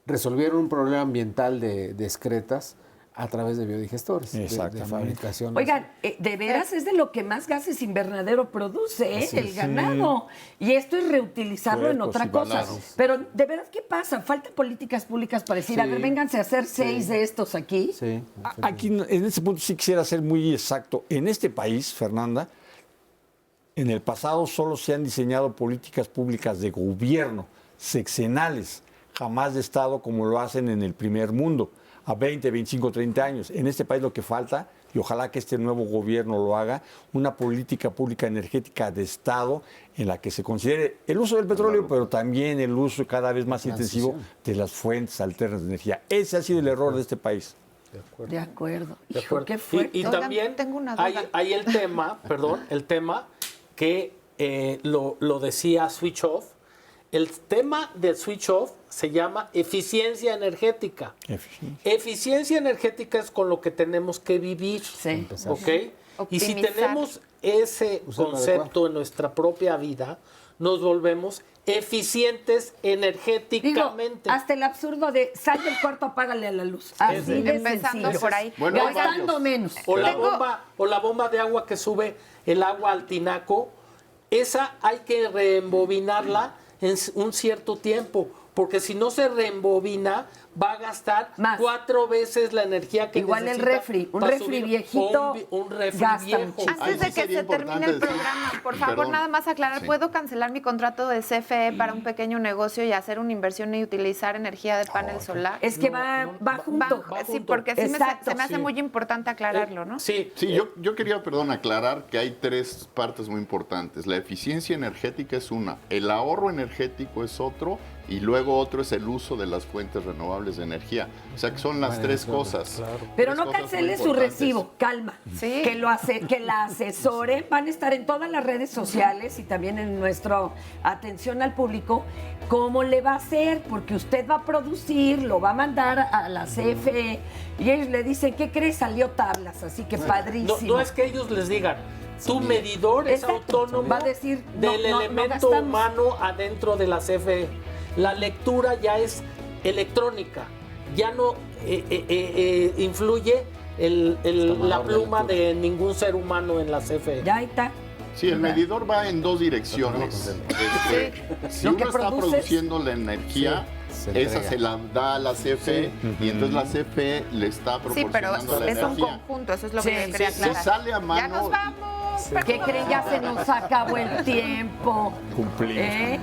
resolvieron un problema ambiental de excretas a través de biodigestores, de fabricación. Oigan, de veras es de lo que más gases invernadero produce, el ganado. Y esto es reutilizarlo en otra cosa. Pero de veras, ¿qué pasa? Faltan políticas públicas para decir, a ver, vénganse a hacer 6 de estos aquí. Sí. Aquí, en ese punto, sí quisiera ser muy exacto. En este país, Fernanda, en el pasado solo se han diseñado políticas públicas de gobierno, sexenales, jamás de Estado como lo hacen en el primer mundo. A 20, 25, 30 años. En este país lo que falta, y ojalá que este nuevo gobierno lo haga, una política pública energética de Estado en la que se considere el uso del petróleo, pero también el uso cada vez más intensivo de las fuentes alternas de energía. Ese ha sido el error de este país. De acuerdo. Qué fuerte. Y también hay el tema, el tema que lo decía Switch Off, El tema del switch off se llama eficiencia energética. Eficiencia energética es con lo que tenemos que vivir. Sí. ¿Ok? Y si Optimizar. tenemos ese concepto en nuestra propia vida, nos volvemos eficientes energéticamente. Digo, hasta el absurdo de sal del cuarto, apágale la luz. Así de Empezando sencillo. por ahí. Bueno, Gastando menos. O la bomba de agua que sube el agua al tinaco, esa hay que reembobinarla en un cierto tiempo, porque si no se reembobina, va a gastar 4 veces la energía que Igual el necesita refri, un para refri subir viejito un refri gasta viejo. muchísimo. Antes de que se termine el programa, por favor, Perdón. nada más aclarar, Sí. ¿puedo cancelar mi contrato de CFE para un pequeño negocio y hacer una inversión y utilizar energía de panel solar? Es que va junto. Sí, porque sí Exacto. se me hace muy importante aclararlo, ¿no? Sí, yo quería, aclarar que hay 3 partes muy importantes. La eficiencia energética es una, el ahorro energético es otro, y luego otro es el uso de las fuentes renovables de energía. O sea, que son las 3 cosas. Pero Tres no cosas muy cancele su importantes. recibo, calma. Sí. Que la asesore, van a estar en todas las redes sociales y también en nuestra atención al público, cómo le va a hacer, porque usted va a producir, lo va a mandar a la CFE y ellos le dicen, ¿qué crees? Salió tablas, así que padrísimo. No es que ellos les digan, tu medidor es Exacto. autónomo Va a decir, del no elemento gastamos. humano adentro de la CFE. La lectura ya es electrónica, ya no influye la pluma de ningún ser humano en la CFE. Ya está. Sí, el medidor va en 2 direcciones. Si Lo uno que está produces- produciendo la energía, esa se la da a la CFE y entonces la CFE le está Sí, pero proporcionando la es un energía. conjunto, eso es lo Sí, que yo quería Si aclarar. sale a Ya mano, nos vamos. ¿Qué creen? Ya se nos acabó el tiempo. cumplimos.